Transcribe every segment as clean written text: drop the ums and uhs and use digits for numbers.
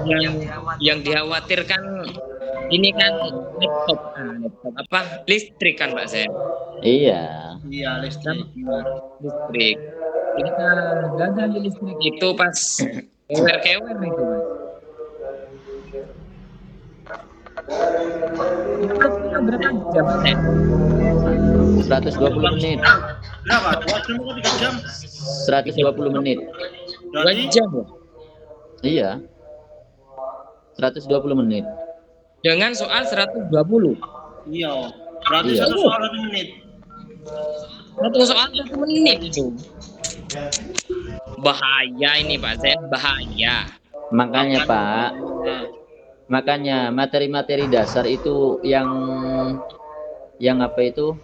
yang yang dikhawatirkan ini kan laptop apa listrik kan Pak Sen. Iya. Iya, listrik. Listrik. Kita gagal di listrik itu pas kewer-kewer itu Mas. Itu berapa jam Pak Sen? 120 menit. Berapa? 2 jam atau 3 jam? 120 menit. 2 Berarti jam ya? Iya. 120 menit. Dengan soal 120. iya. Berarti Iya. satu soal 1 menit. Satu soal 1 menit itu. Bahaya ini Pak Sen, bahaya. Makanya Pak, Nah, makanya materi-materi dasar itu yang apa itu?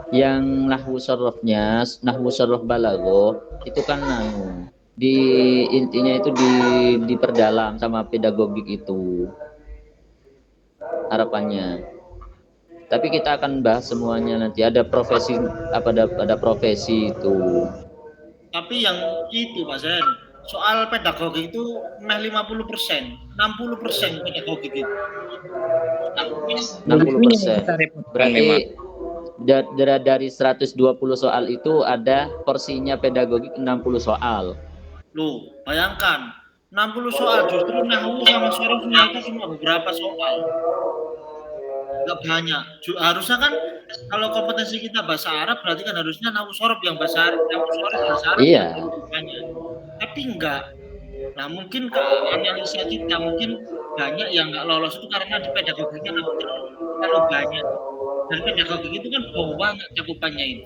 Yang nahwu sorofnya, nahwu sorof balago itu kan di intinya itu diperdalam sama pedagogik itu harapannya. Tapi kita akan bahas semuanya nanti, ada profesi apa, ada profesi itu. tapi yang itu Pak Zen, soal pedagogik itu meh 50%, 60% pedagogik itu. 60%. Berarti memang. dari 120 soal itu ada porsinya pedagogik 60 soal. Loh, bayangkan 60 soal justru nahwu sama sorofnya itu cuma beberapa soal. Nggak banyak. Harusnya kan kalau kompetensi kita bahasa Arab berarti kan harusnya nahwu sorof yang bahasa Arab, nahwu sorof bahasa Arab Iya. banyak. Tapi enggak. Nah, mungkin ke analisa kita mungkin banyak yang nggak lolos itu karena di pedagogiknya terlalu banyak. Dan pedagogik itu kan bau banget cakupannya itu.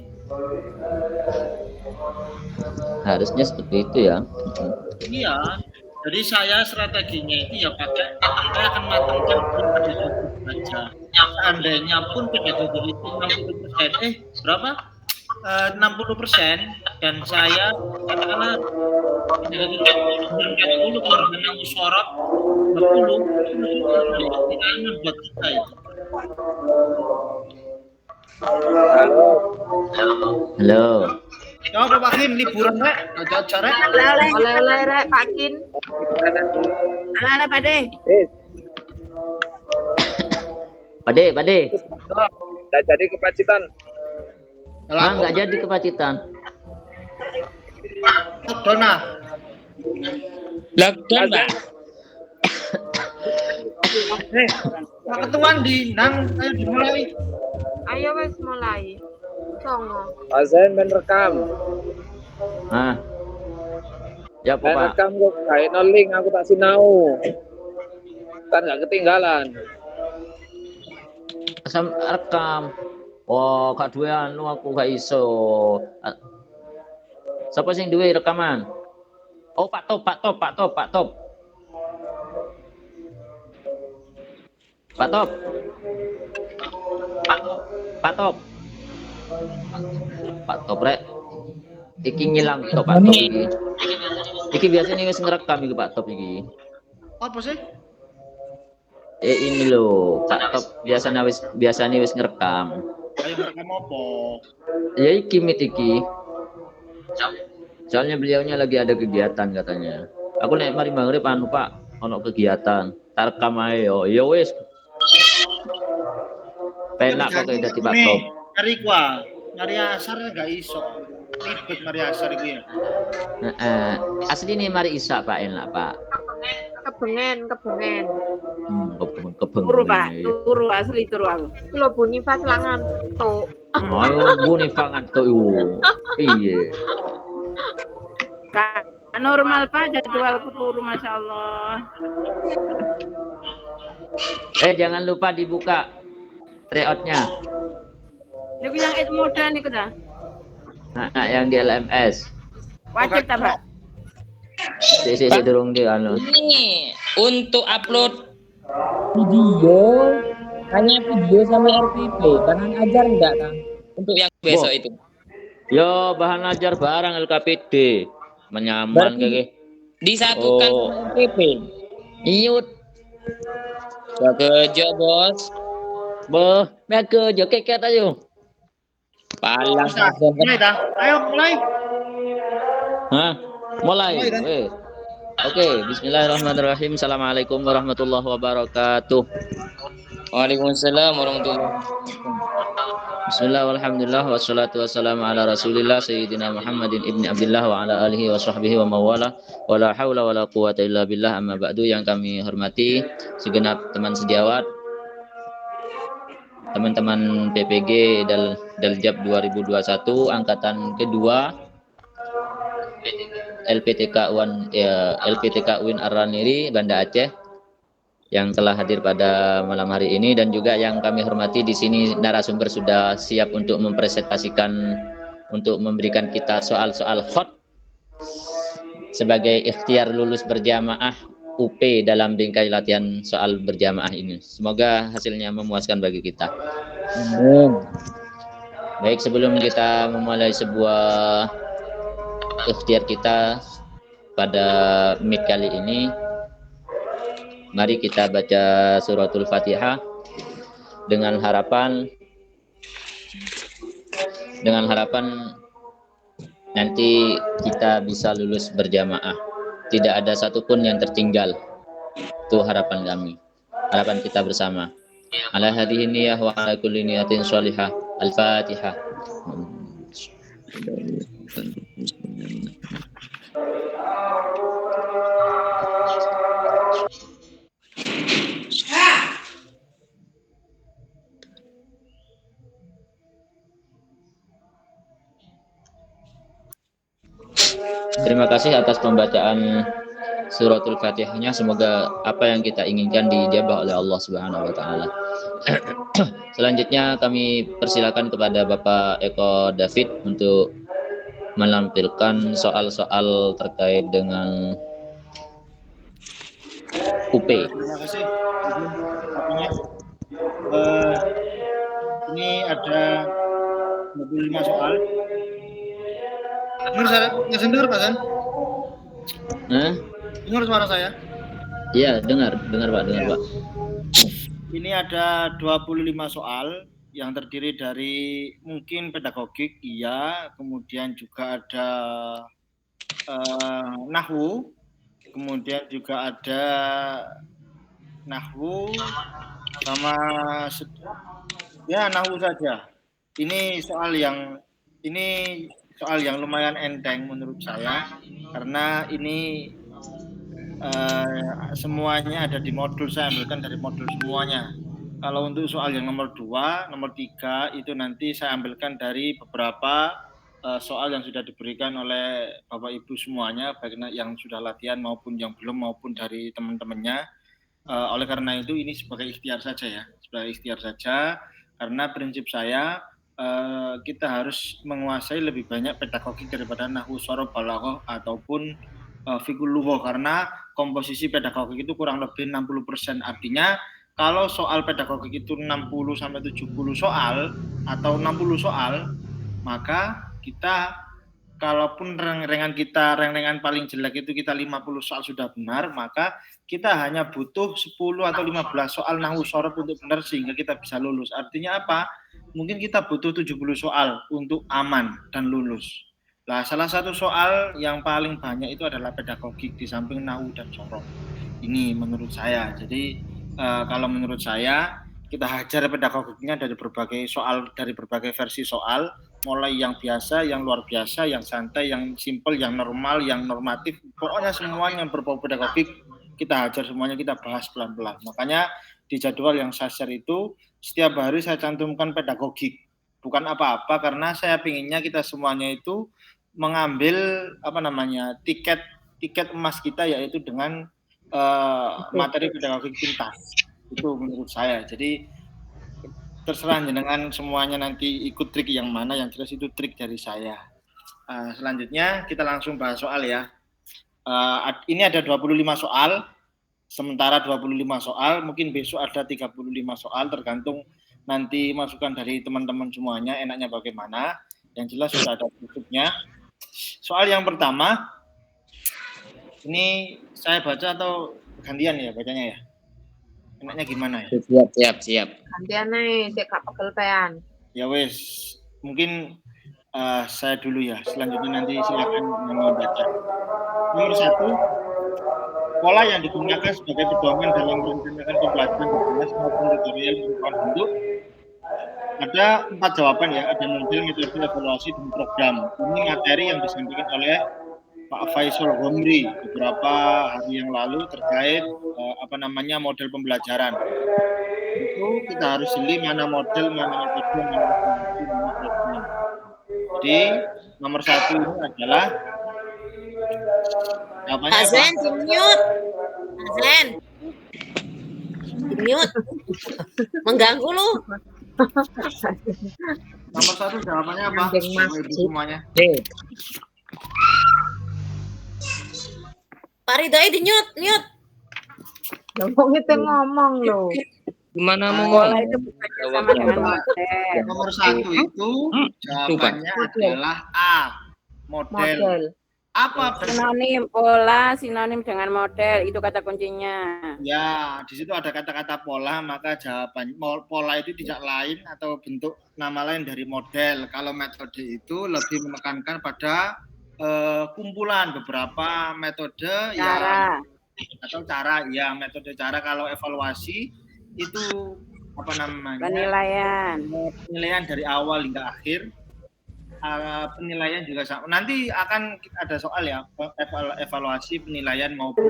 Harusnya seperti itu ya. Iya. Jadi saya strateginya itu ya pakai, saya akan matangkan pedagogik saja. Seandainya pun pedagogik itu 60%, berapa? 60% dan saya katakanlah pedagogik 40 kalau dengan musyawarah 20 itu buat kita itu. Halo. Ya apa Pak Kim, liburan rek? Aja rek. Oleh rek Pak Kin. Ala Pak De. Pade. Udah jadi ke Pacitan. Nggak jadi ke Pacitan. Dona. Lockdown Pak. Pak Ketuan di nang ayo dimulai. Ayo wes mulai. Songo. Azen main rekam. Hah? Ya Main Pak. rekam kok kayak no link aku tak sinau. Kan nggak ketinggalan. Asam rekam. Oh, kak duwe anu aku gak iso. Siapa sing duwe rekaman? Oh, Pak Top. Pak Top. Pak Top rek. Iki ngilang Top Pak Top iki. Iki biasanya wis ngerekam iki Pak Top iki. Apa sih? Ini loh, Pak Top biasanya wis ngerekam. Ayo merekam apa? Ya iki mit iki. Soalnya beliaunya lagi ada kegiatan katanya. Aku nek mari maghrib anu Pak, ono kegiatan. Tak rekam ae yo. Ya wis. Penak kok kayak dadi Pak Top. Mari gua, mari asar enggak iso. Ribet mari asar iki ya. Asli nih mari Isa Pak enak Pak. Kebengen. Kebengen. Turu Pak, turu asli turu aku. Lo bunyi pas langan tuh. Ayo bunyi pangan tuh. Iya. Kak, normal Pak jadwalku turu Masya Allah. Jangan lupa dibuka tryoutnya. Ini yang itu muda nih kita. Yang di LMS. Wajib tak Pak? Si durung di anu. Ini untuk upload video hanya video sama RPP, bahan ajar enggak kan? Untuk yang besok itu. Yo, bahan ajar barang LKPD. Menyaman kayak disatukan sama RPP. Iut. Kerja bos. Boh, mega jo keket ayo. Palang. Mulai dah. Ayo mulai. Hah? Mulai. Oke, bismillahirrahmanirrahim. Assalamualaikum warahmatullahi wabarakatuh. Waalaikumsalam warahmatullahi wabarakatuh. Bismillah walhamdulillah wassalatu wassalamu ala rasulillah sayyidina Muhammadin ibni Abdullah wa ala alihi wa sahbihi wa mawala wa la hawla wa la quwata illa billah amma ba'du. Yang kami hormati segenap teman sejawat, teman-teman PPG Daljab 2021 angkatan kedua LPTK UIN Ar-Raniri Banda Aceh yang telah hadir pada malam hari ini, dan juga yang kami hormati di sini narasumber sudah siap untuk mempresentasikan, untuk memberikan kita soal-soal hot sebagai ikhtiar lulus berjamaah UP dalam bingkai latihan soal berjamaah ini. Semoga hasilnya memuaskan bagi kita. Amin. Baik, sebelum kita memulai sebuah ikhtiar kita pada mid kali ini, mari kita baca suratul Fatihah dengan harapan nanti kita bisa lulus berjamaah. Tidak ada satupun yang tertinggal. Itu harapan kami. Harapan kita bersama. Ala hadhihi niyah wa ala kulli niyatin sholihah. Al-Fatihah. Terima kasih atas pembacaan suratul Fatihahnya. Semoga apa yang kita inginkan dijabah oleh Allah Subhanahu wa taala. Selanjutnya kami persilakan kepada Bapak Eko David untuk menampilkan soal-soal terkait dengan UP. Terima kasih. Ini ada 25 soal. Dengar Pak San? Dengar suara saya? Iya, dengar Pak, Pak. Ini ada 25 soal yang terdiri dari mungkin pedagogik, iya, kemudian juga ada nahwu, kemudian juga ada nahwu sama ya nahwu saja. Ini soal yang lumayan enteng menurut saya, karena ini semuanya ada di modul, saya ambilkan dari modul semuanya. Kalau untuk soal yang nomor 2, nomor 3 itu nanti saya ambilkan dari beberapa soal yang sudah diberikan oleh Bapak Ibu semuanya, baik yang sudah latihan maupun yang belum, maupun dari teman-temannya. Oleh karena itu ini sebagai ikhtiar saja ya, karena prinsip saya kita harus menguasai lebih banyak pedagogik daripada nahwu, sorof, balaghah ataupun fikul lughah, karena komposisi pedagogik itu kurang lebih 60%. Artinya kalau soal pedagogik itu 60 sampai 70 soal atau 60 soal, maka kita kalaupun rengan paling jelek itu kita 50 soal sudah benar, maka kita hanya butuh 10 atau 15 soal nahwu sorof untuk benar sehingga kita bisa lulus. Artinya apa? Mungkin kita butuh 70 soal untuk aman dan lulus. Nah, salah satu soal yang paling banyak itu adalah pedagogik di samping nahwu dan sorof. Ini menurut saya. Jadi kalau menurut saya kita hajar pedagogiknya dari berbagai soal, dari berbagai versi soal, mulai yang biasa, yang luar biasa, yang santai, yang simple, yang normal, yang normatif, pokoknya semuanya yang berbau pedagogik kita hajar semuanya, kita bahas pelan-pelan. Makanya di jadwal yang saya share itu setiap hari saya cantumkan pedagogik, bukan apa-apa, karena saya pinginnya kita semuanya itu mengambil tiket emas kita, yaitu dengan materi pedagogik tuntas. Itu menurut saya. Jadi terserah dengan semuanya nanti ikut trik yang mana, yang jelas itu trik dari saya. Selanjutnya kita langsung bahas soal ya. Ini ada 25 soal, sementara 25 soal, mungkin besok ada 35 soal, tergantung nanti masukan dari teman-teman semuanya enaknya bagaimana. Yang jelas sudah ada tutupnya. Soal yang pertama, ini saya baca atau gantian ya bacanya ya? Enaknya gimana ya? Siap. Gantian nih, cek pegel pean. Ya wes, mungkin saya dulu ya. Selanjutnya nanti silakan membaca. Nomor 1, Pola yang digunakan sebagai pedoman dalam merencanakan pembelajaran berkelas maupun tutorial merupakan bentuk. Ada 4 jawaban ya, ada model, metode, evaluasi, dan program. Ini materi yang disampaikan oleh Pak Faisal Gomri beberapa hari yang lalu terkait model pembelajaran. Itu kita harus jeli mana model, mana metode, mana evaluasi, mana program. Jadi nomor 1 ini adalah jawabannya apa? Azlen, di-mute. Azlen. Di-mute. Mengganggu lu. Nomor 1 jawabannya apa? Ibu semuanya. Pak Ridai di-mute. Ngomong itu ngomong loh. Gimana mau Pola itu bukan sama dengan model. Nomor 1 itu jawabannya adalah A. Model. Apa Sinonim pola, sinonim dengan model, itu kata kuncinya. ya, di situ ada kata-kata pola, maka jawaban pola itu tidak lain atau bentuk nama lain dari model. Kalau metode itu lebih menekankan pada kumpulan beberapa metode Cara. atau cara. Ya, metode cara. Kalau evaluasi itu penilaian dari awal hingga akhir. Penilaian juga sama. Nanti akan ada soal ya, evaluasi penilaian maupun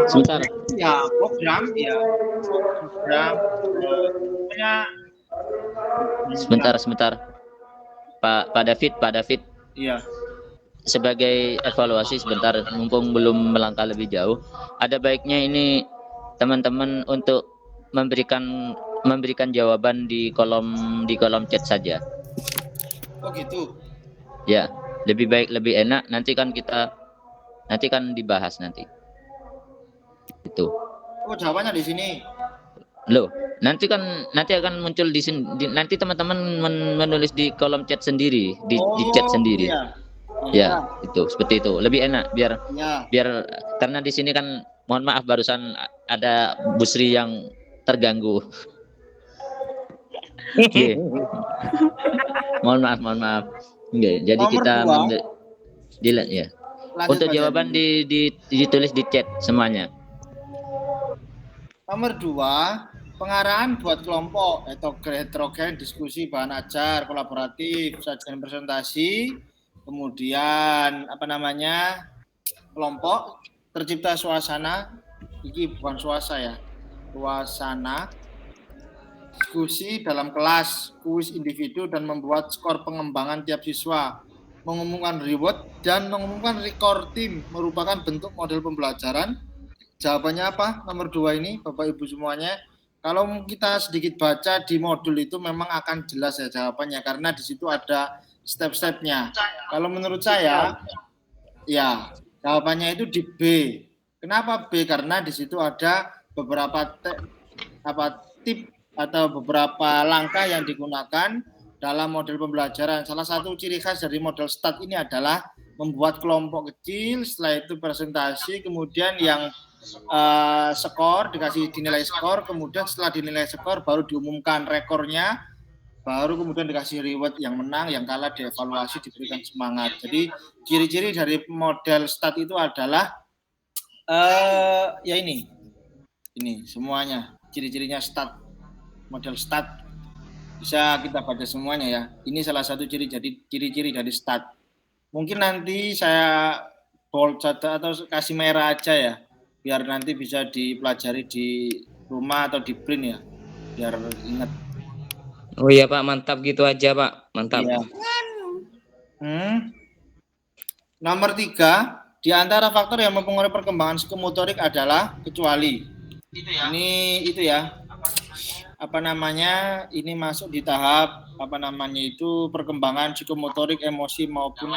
Sebentar. ya program punya Sebentar. Pak David. iya. Sebagai evaluasi sebentar, mumpung belum melangkah lebih jauh, ada baiknya ini teman-teman untuk memberikan jawaban di kolom chat saja. Oh gitu. Ya, lebih baik, lebih enak. Nanti kan dibahas nanti. Itu. Oh, jawabannya di sini. Loh, nanti akan muncul di sini. Nanti teman-teman menulis di kolom chat sendiri, di chat sendiri. Iya. Ya, itu seperti itu. Lebih enak biar Iya. karena di sini kan, mohon maaf barusan ada Busri yang terganggu. Oke. Mohon maaf. Enggak. Jadi Nomor kita dua. dilihat ya. Lanjut, Untuk Pak jawaban ditulis di chat semuanya. Nomor 2, pengarahan buat kelompok atau heterogen, diskusi, bahan ajar, kolaboratif, sajian presentasi, kemudian kelompok, tercipta suasana, ini bukan suasana, diskusi dalam kelas, kuis individu, dan membuat skor pengembangan tiap siswa, mengumumkan reward, dan mengumumkan record team, merupakan bentuk model pembelajaran. Jawabannya apa? Nomor 2 ini, Bapak Ibu semuanya. Kalau kita sedikit baca di modul itu memang akan jelas ya jawabannya, karena di situ ada step-stepnya. Kalau menurut saya, ya jawabannya itu di B. Kenapa B? Karena di situ ada beberapa tip atau beberapa langkah yang digunakan dalam model pembelajaran. Salah satu ciri khas dari model STAT ini adalah membuat kelompok kecil, setelah itu presentasi, kemudian yang skor, dikasih dinilai skor, kemudian setelah dinilai skor baru diumumkan rekornya, baru kemudian dikasih reward, yang menang, yang kalah dievaluasi, diberikan semangat. Jadi ciri-ciri dari model STAT itu adalah ya ini semuanya ciri-cirinya STAT, model STAT bisa kita baca semuanya ya. Ini salah satu ciri-ciri dari STAT. Mungkin nanti saya bold atau kasih merah aja ya, biar nanti bisa dipelajari di rumah atau di print ya, biar ingat. Oh iya Pak, mantap gitu aja Pak, mantap. Iya. Nomor 3, di antara faktor yang mempengaruhi perkembangan psikomotorik adalah kecuali. Ini itu ya. Ini masuk di tahap perkembangan psikomotorik, emosi maupun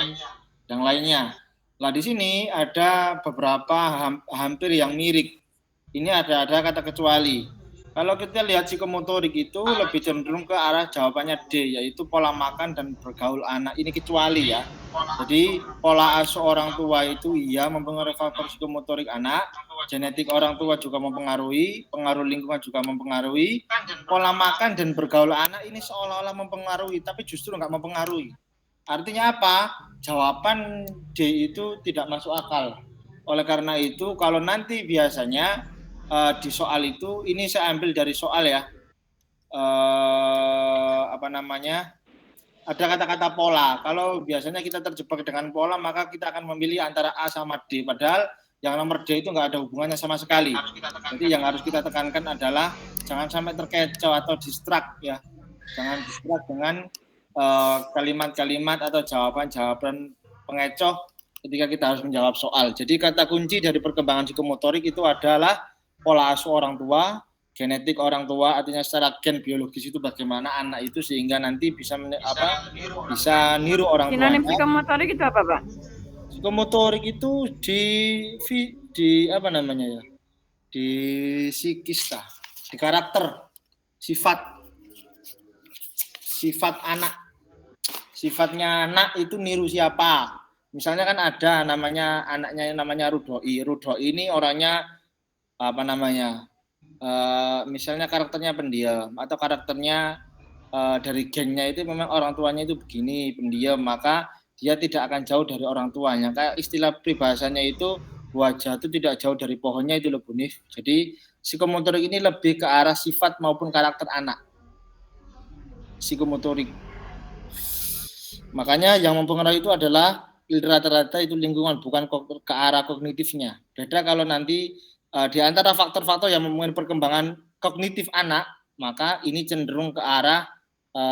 yang lainnya. Nah, di sini ada beberapa hampir yang mirip. Ini ada kata kecuali. Kalau kita lihat psikomotorik itu lebih cenderung ke arah jawabannya D, yaitu pola makan dan bergaul anak. Ini kecuali ya. Jadi pola asuh orang tua itu iya mempengaruhi faktor psikomotorik anak, genetik orang tua juga mempengaruhi, pengaruh lingkungan juga mempengaruhi. Pola makan dan bergaul anak ini seolah-olah mempengaruhi, tapi justru nggak mempengaruhi. Artinya apa? Jawaban D itu tidak masuk akal. Oleh karena itu, kalau nanti biasanya di soal itu, ini saya ambil dari soal ya, apa namanya, ada kata-kata pola. Kalau biasanya kita terjebak dengan pola, maka kita akan memilih antara A sama D. Padahal yang nomor D itu nggak ada hubungannya sama sekali. Jadi yang harus kita tekankan adalah jangan sampai terkecoh atau distract ya. Jangan distract dengan kalimat-kalimat atau jawaban-jawaban pengecoh ketika kita harus menjawab soal. Jadi kata kunci dari perkembangan psikomotorik itu adalah pola asuh orang tua, genetik orang tua, artinya secara gen biologis itu bagaimana anak itu sehingga nanti bisa bisa niru orang tuanya. Sinonim psikomotorik itu apa, Pak? Psikomotorik itu di apa namanya ya? Di psikis lah, di karakter, sifat anak. Sifatnya anak itu niru siapa? Misalnya kan ada namanya Rudoi. Rudoi ini orangnya apa namanya? Misalnya karakternya pendiam atau karakternya dari gengnya itu memang orang tuanya itu begini, pendiam, maka dia tidak akan jauh dari orang tuanya. Kayak istilah peribahasanya itu wajah itu tidak jauh dari pohonnya itu loh Bunif. Jadi psikomotorik ini lebih ke arah sifat maupun karakter anak. Psikomotorik. Makanya yang mempengaruhi itu adalah rata-rata itu lingkungan, bukan ke arah kognitifnya. Beda kalau nanti di antara faktor-faktor yang mempengaruhi perkembangan kognitif anak, maka ini cenderung ke arah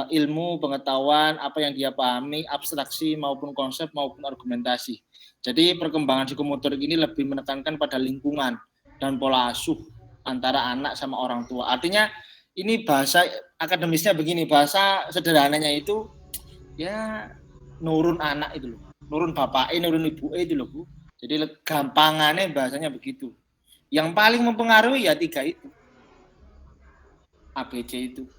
ilmu, pengetahuan, apa yang dia pahami, abstraksi maupun konsep maupun argumentasi. Jadi perkembangan psikomotorik ini lebih menekankan pada lingkungan dan pola asuh antara anak sama orang tua. Artinya ini bahasa akademisnya begini, bahasa sederhananya itu ya nurun anak itu loh, nurun bapaknya, nurun ibu itu loh Bu. Jadi gampangannya bahasanya begitu. Yang paling mempengaruhi ya 3 itu, ABC itu.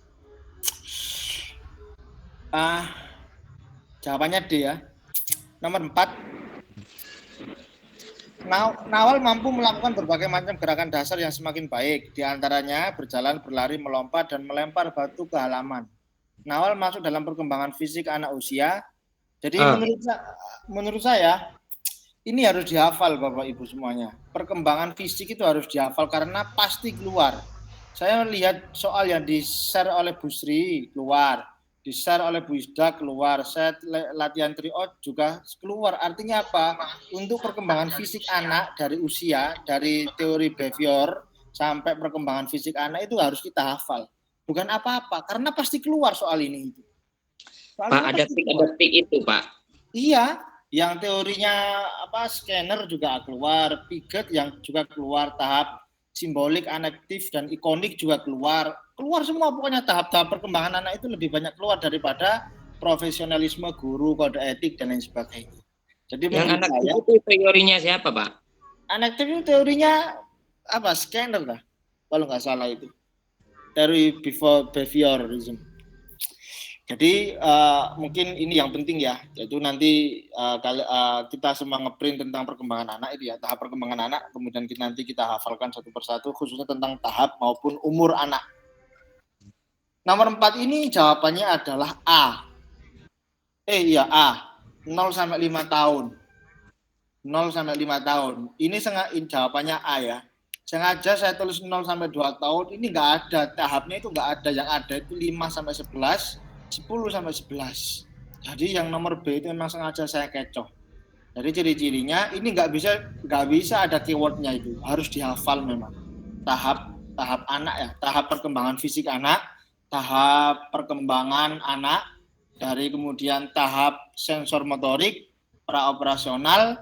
Jawabannya D ya. Nomor 4. Nawal mampu melakukan berbagai macam gerakan dasar yang semakin baik, diantaranya berjalan, berlari, melompat, dan melempar batu ke halaman. Nawal masuk dalam perkembangan fisik anak usia. Jadi menurut saya ini harus dihafal Bapak Ibu semuanya. Perkembangan fisik itu harus dihafal karena pasti keluar. Saya lihat soal yang di-share oleh Bu Sri keluar, di-share oleh Bu Isda keluar, saya latihan tryout juga keluar. Artinya apa? Untuk perkembangan fisik anak dari usia, dari teori behavior sampai perkembangan fisik anak itu harus kita hafal. Bukan apa-apa, karena pasti keluar soal ini. Pak, ada trik itu, Pak. Iya, yang teorinya scanner juga keluar, Piaget yang juga keluar, tahap simbolik, anektif, dan ikonik juga keluar semua. Pokoknya tahap-tahap perkembangan anak itu lebih banyak keluar daripada profesionalisme guru, kode etik, dan lain sebagainya. Jadi yang anektif itu teorinya siapa, Pak? Anektif itu teorinya scanner lah, kalau nggak salah itu. Teori behaviorism. Jadi mungkin ini yang penting ya, yaitu nanti kita semua ngeprint tentang perkembangan anak itu ya, tahap perkembangan anak, kemudian nanti kita hafalkan satu persatu khususnya tentang tahap maupun umur anak. Nomor 4 ini jawabannya adalah A. A. 0 sampai 5 tahun. 0 sampai 5 tahun. Ini jawabannya A ya. Sengaja saya tulis 0 sampai 2 tahun, ini nggak ada, tahapnya itu nggak ada. Yang ada itu 5 sampai 11, 10 sampai 11. Jadi yang nomor B itu memang sengaja saya kecoh. Jadi ciri-cirinya ini nggak bisa ada keywordnya, itu harus dihafal memang. Tahap anak ya, tahap perkembangan fisik anak, tahap perkembangan anak, dari kemudian tahap sensor motorik, praoperasional,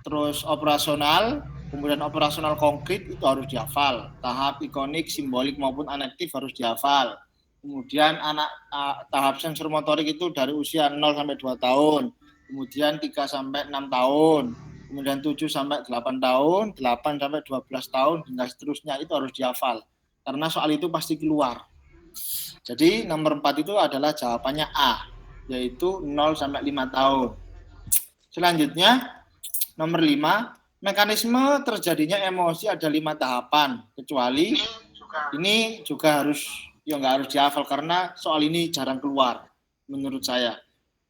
terus operasional, kemudian operasional konkret itu harus dihafal. Tahap ikonik, simbolik maupun anektif harus dihafal. Kemudian tahap sensor motorik itu dari usia 0 sampai 2 tahun. Kemudian 3 sampai 6 tahun. Kemudian 7 sampai 8 tahun, 8 sampai 12 tahun, hingga seterusnya itu harus dihafal. Karena soal itu pasti keluar. Jadi nomor 4 itu adalah jawabannya A, yaitu 0 sampai 5 tahun. Selanjutnya, nomor 5, mekanisme terjadinya emosi ada 5 tahapan, kecuali ini juga nggak harus dihafal karena soal ini jarang keluar menurut saya.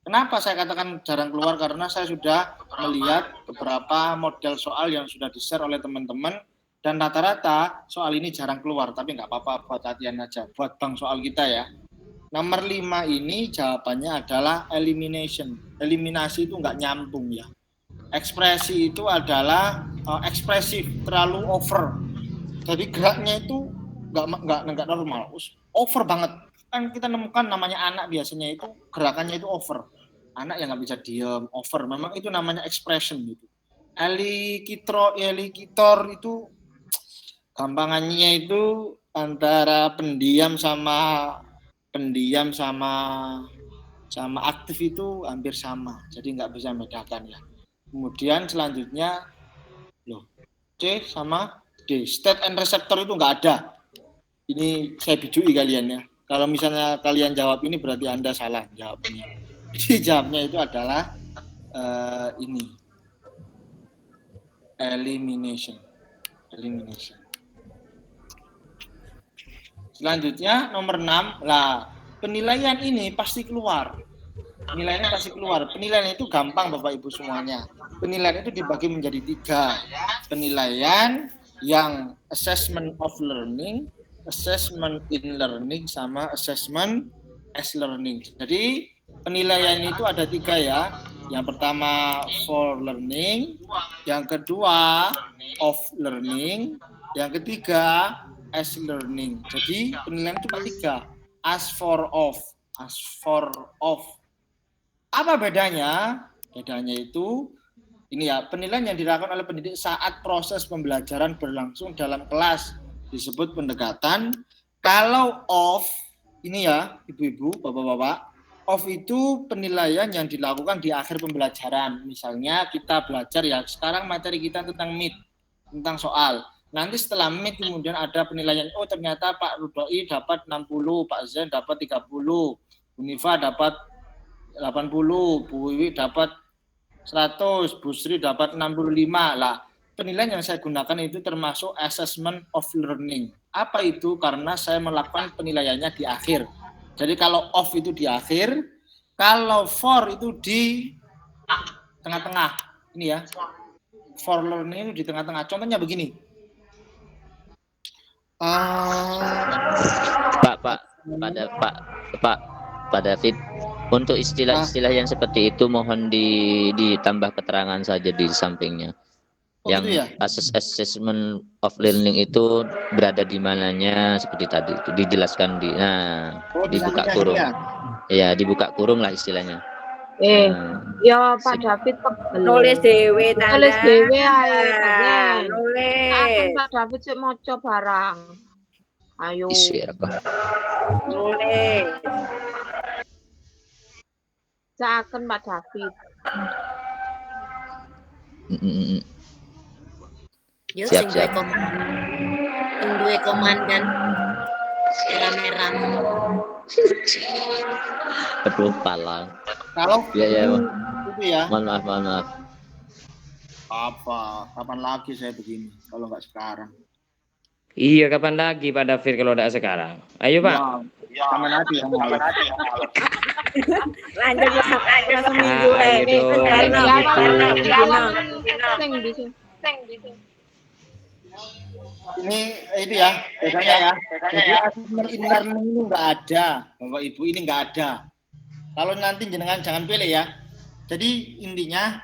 Kenapa saya katakan jarang keluar? Karena saya sudah melihat beberapa model soal yang sudah di-share oleh teman-teman dan rata-rata soal ini jarang keluar, tapi nggak apa-apa buat latihan aja, buat bank soal kita ya. Nomor 5 ini jawabannya adalah elimination. Eliminasi itu nggak nyambung ya. Ekspresi itu adalah ekspresif, terlalu over. Jadi geraknya itu nggak normal, over banget. Kan kita nemukan namanya anak biasanya itu gerakannya itu over. Anak yang nggak bisa diem, over. Memang itu namanya expression gitu. Elikitor itu gampangannya itu antara pendiam sama aktif itu hampir sama. Jadi nggak bisa membedakan ya. Kemudian selanjutnya C sama D. State and receptor itu nggak ada. Ini saya bijui kalian ya. Kalau misalnya kalian jawab ini berarti Anda salah jawabnya. Jadi jawabnya itu adalah ini. Elimination. Selanjutnya nomor 6. Lah, penilaian ini pasti keluar. Penilaian itu gampang Bapak Ibu semuanya. Penilaian itu dibagi menjadi 3. Penilaian yang assessment of learning, assessment in learning, sama assessment as learning. Jadi penilaian itu ada 3 ya. Yang pertama for learning, yang kedua of learning, yang ketiga as learning. Jadi penilaian itu ada 3. As for of. Apa bedanya? Bedanya itu ini ya, penilaian yang dilakukan oleh pendidik saat proses pembelajaran berlangsung dalam kelas disebut pendekatan. Kalau off, ini ya ibu-ibu, bapak-bapak, off itu penilaian yang dilakukan di akhir pembelajaran. Misalnya kita belajar ya, sekarang materi kita tentang MIT, tentang soal. Nanti setelah MIT kemudian ada penilaian, oh ternyata Pak Rudoi dapat 60, Pak Zen dapat 30, Unifa dapat 80, Bu Wiwi dapat 100, Bu Sri dapat 65 lah. Penilaian yang saya gunakan itu termasuk assessment of learning. Apa itu? Karena saya melakukan penilaiannya di akhir. Jadi kalau off itu di akhir, kalau for itu di tengah-tengah. Ini ya. For learning itu di tengah-tengah. Contohnya begini. Pak David, untuk istilah-istilah yang seperti itu mohon ditambah keterangan saja di sampingnya. Yang ya? assessment of learning itu berada di mananya seperti tadi itu dijelaskan dibuka kurung. Ya, dibuka kurung lah istilahnya. Ya Pak David Nulis dewe tanda. Nulis dewe ae. Nulis. Akan Pak David sik maca barang. Ayo. Nulis. Saken Pak David. Yo Siap. sing duwe komandan merah-merah. Aduh, pala. Kalau ya. Itu ya. Mohon maaf. Kapan lagi saya begini kalau nggak sekarang? Iya, kapan lagi Pak David kalau tidak sekarang? Ayo Pak. Kapan lagi yang malas? Lanjut seminggu Ini itu ya bedanya ya. Jadi assessment in learning itu nggak ada, Bapak Ibu, ini nggak ada. Kalau nanti jenengan jangan pilih ya. Jadi intinya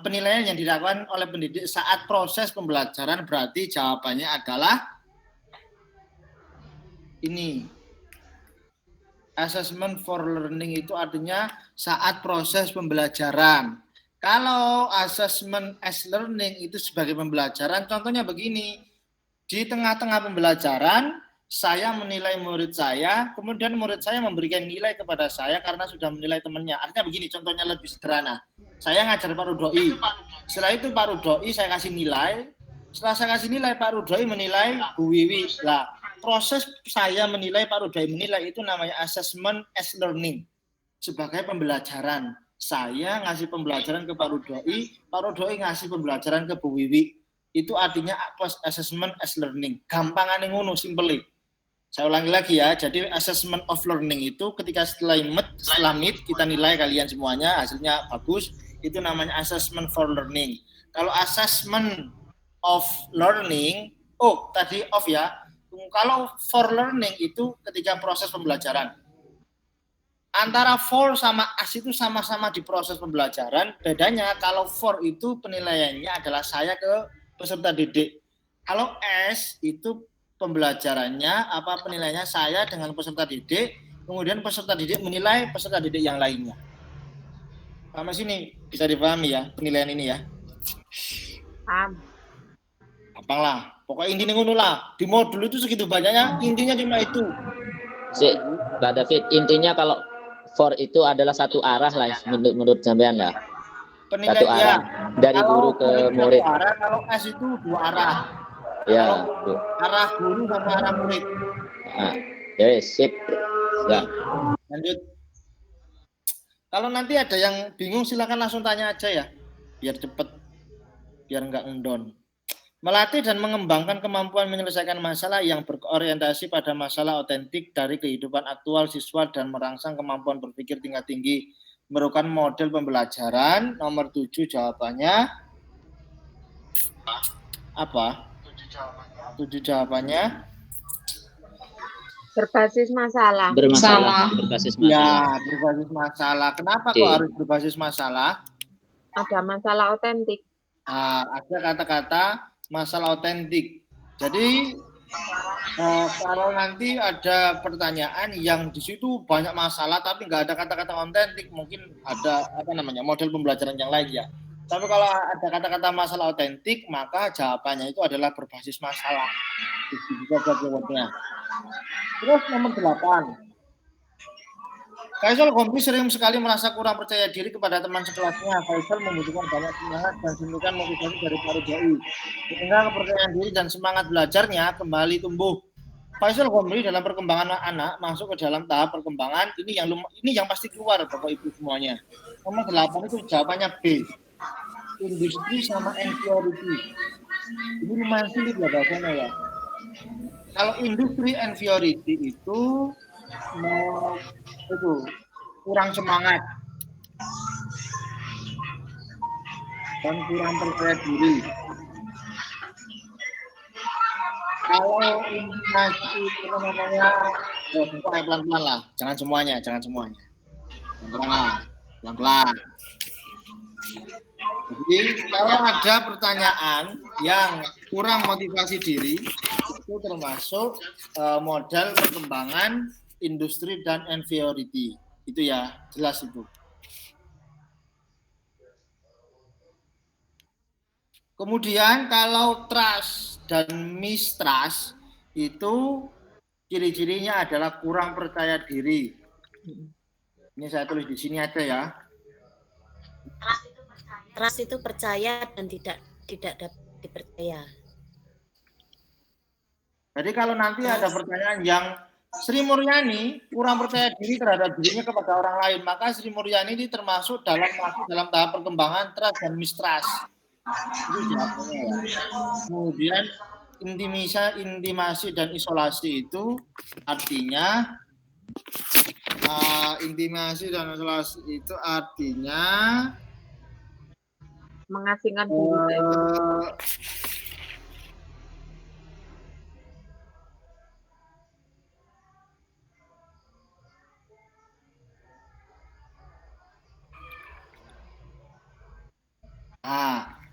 penilaian yang dilakukan oleh pendidik saat proses pembelajaran berarti jawabannya adalah ini. Assessment for learning itu artinya saat proses pembelajaran. Kalau assessment as learning itu sebagai pembelajaran, contohnya begini. Di tengah-tengah pembelajaran, saya menilai murid saya, kemudian murid saya memberikan nilai kepada saya karena sudah menilai temannya. Artinya begini, contohnya lebih sederhana. Saya ngajar Pak Rudoi. Setelah itu Pak Rudoi saya kasih nilai. Setelah saya kasih nilai, Pak Rudoi menilai Bu Wiwi. Lah, proses saya menilai, Pak Rudoi menilai itu namanya assessment as learning. Sebagai pembelajaran. Saya ngasih pembelajaran ke Pak Rudoi ngasih pembelajaran ke Bu Wiwi. Itu artinya assessment as learning. Gampangane ngono, simple. Saya ulangi lagi ya. Jadi assessment of learning itu ketika setelah MIT kita nilai kalian semuanya hasilnya bagus, itu namanya assessment for learning. Kalau assessment of learning, tadi off ya. Kalau for learning itu ketika proses pembelajaran. Antara for sama as itu sama-sama di proses pembelajaran. Bedanya kalau for itu penilaiannya adalah saya ke peserta didik. Kalau as itu pembelajarannya penilaiannya saya dengan peserta didik, kemudian peserta didik menilai peserta didik yang lainnya. Sampai sini bisa dipahami ya penilaian ini ya. Paham. Gampang lah. Pokoknya intinya ngono lah. Di modul itu segitu banyaknya, intinya cuma itu. Pak David, intinya kalau for itu adalah satu arah lah menurut sampean ya. Satu arah dari guru ke murid. Kalau S itu dua arah. Ya, arah guru sama arah murid. Nah, ya, sip. Ya. Lanjut. Kalau nanti ada yang bingung silakan langsung tanya aja ya, biar cepet, biar nggak ngendon. Melatih dan mengembangkan kemampuan menyelesaikan masalah yang berorientasi pada masalah otentik dari kehidupan aktual siswa dan merangsang kemampuan berpikir tingkat tinggi. Merupakan model pembelajaran. Nomor 7 jawabannya apa? 7 jawabannya Berbasis masalah. Berbasis masalah. Ya, berbasis masalah. Kenapa kok harus berbasis masalah? Ada masalah otentik. Ada kata-kata masalah otentik. Jadi kalau nanti ada pertanyaan yang di situ banyak masalah tapi nggak ada kata-kata otentik, mungkin ada model pembelajaran yang lain ya. Tapi kalau ada kata-kata masalah otentik, maka jawabannya itu adalah berbasis masalah. Bisa jawabnya. Terus nomor 8. Faisal Gombi sering sekali merasa kurang percaya diri kepada teman sekelasnya. Faisal membutuhkan banyak semangat dan suntikan motivasi dari para dai, sehingga kepercayaan diri dan semangat belajarnya kembali tumbuh. Faisal Gombi dalam perkembangan anak masuk ke dalam tahap perkembangan ini yang pasti keluar Bapak Ibu semuanya. Nomor 8 itu jawabannya B. Industri sama inferiority. Ini lumayan sulit ya bahasanya ya. Kalau industri inferiority itu kurang semangat dan kurang percaya diri. Kalau masih pelan-pelan lah, jangan semuanya. Pelan-pelan. Jadi kalau ada pertanyaan yang kurang motivasi diri, itu termasuk model perkembangan industri dan inferiority. Itu ya, jelas itu. Kemudian kalau trust dan mistrust itu ciri-cirinya adalah kurang percaya diri. Ini saya tulis di sini aja ya. Trust itu percaya dan tidak dapat dipercaya. Jadi kalau nanti ada pertanyaan yang Sri Mulyani kurang percaya diri terhadap dirinya kepada orang lain, maka Sri Mulyani ini termasuk dalam tahap perkembangan trust dan mistrust. Itu jawabannya ya. Kemudian intimasi dan isolasi itu artinya Mengasingkan diri.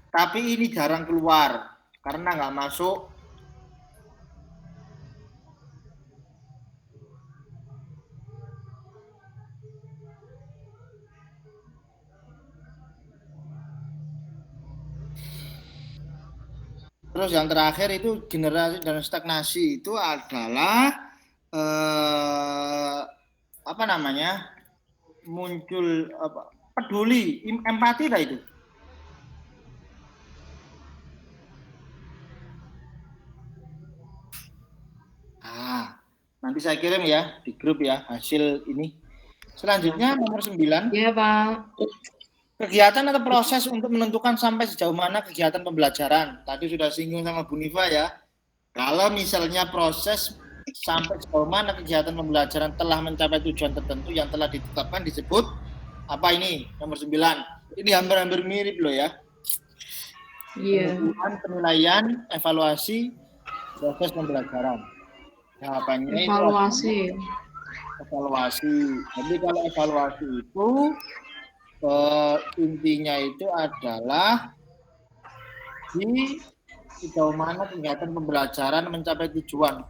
Tapi ini jarang keluar karena nggak masuk Terus yang terakhir itu generasi dan stagnasi itu adalah muncul peduli, empati lah itu. Nanti saya kirim ya di grup ya hasil ini. Selanjutnya nomor 9. Iya, Pak. Kegiatan atau proses untuk menentukan sampai sejauh mana kegiatan pembelajaran. Tadi sudah singgung sama Bu Niva ya. Kalau misalnya proses sampai sejauh mana kegiatan pembelajaran telah mencapai tujuan tertentu yang telah ditetapkan disebut apa ini? Nomor 9. Ini hampir-hampir mirip loh ya. Iya. Penilaian, evaluasi, proses pembelajaran. Jawabannya Evaluasi. itu evaluasi. Jadi kalau evaluasi itu intinya itu adalah di sejauh mana kegiatan pembelajaran mencapai tujuan.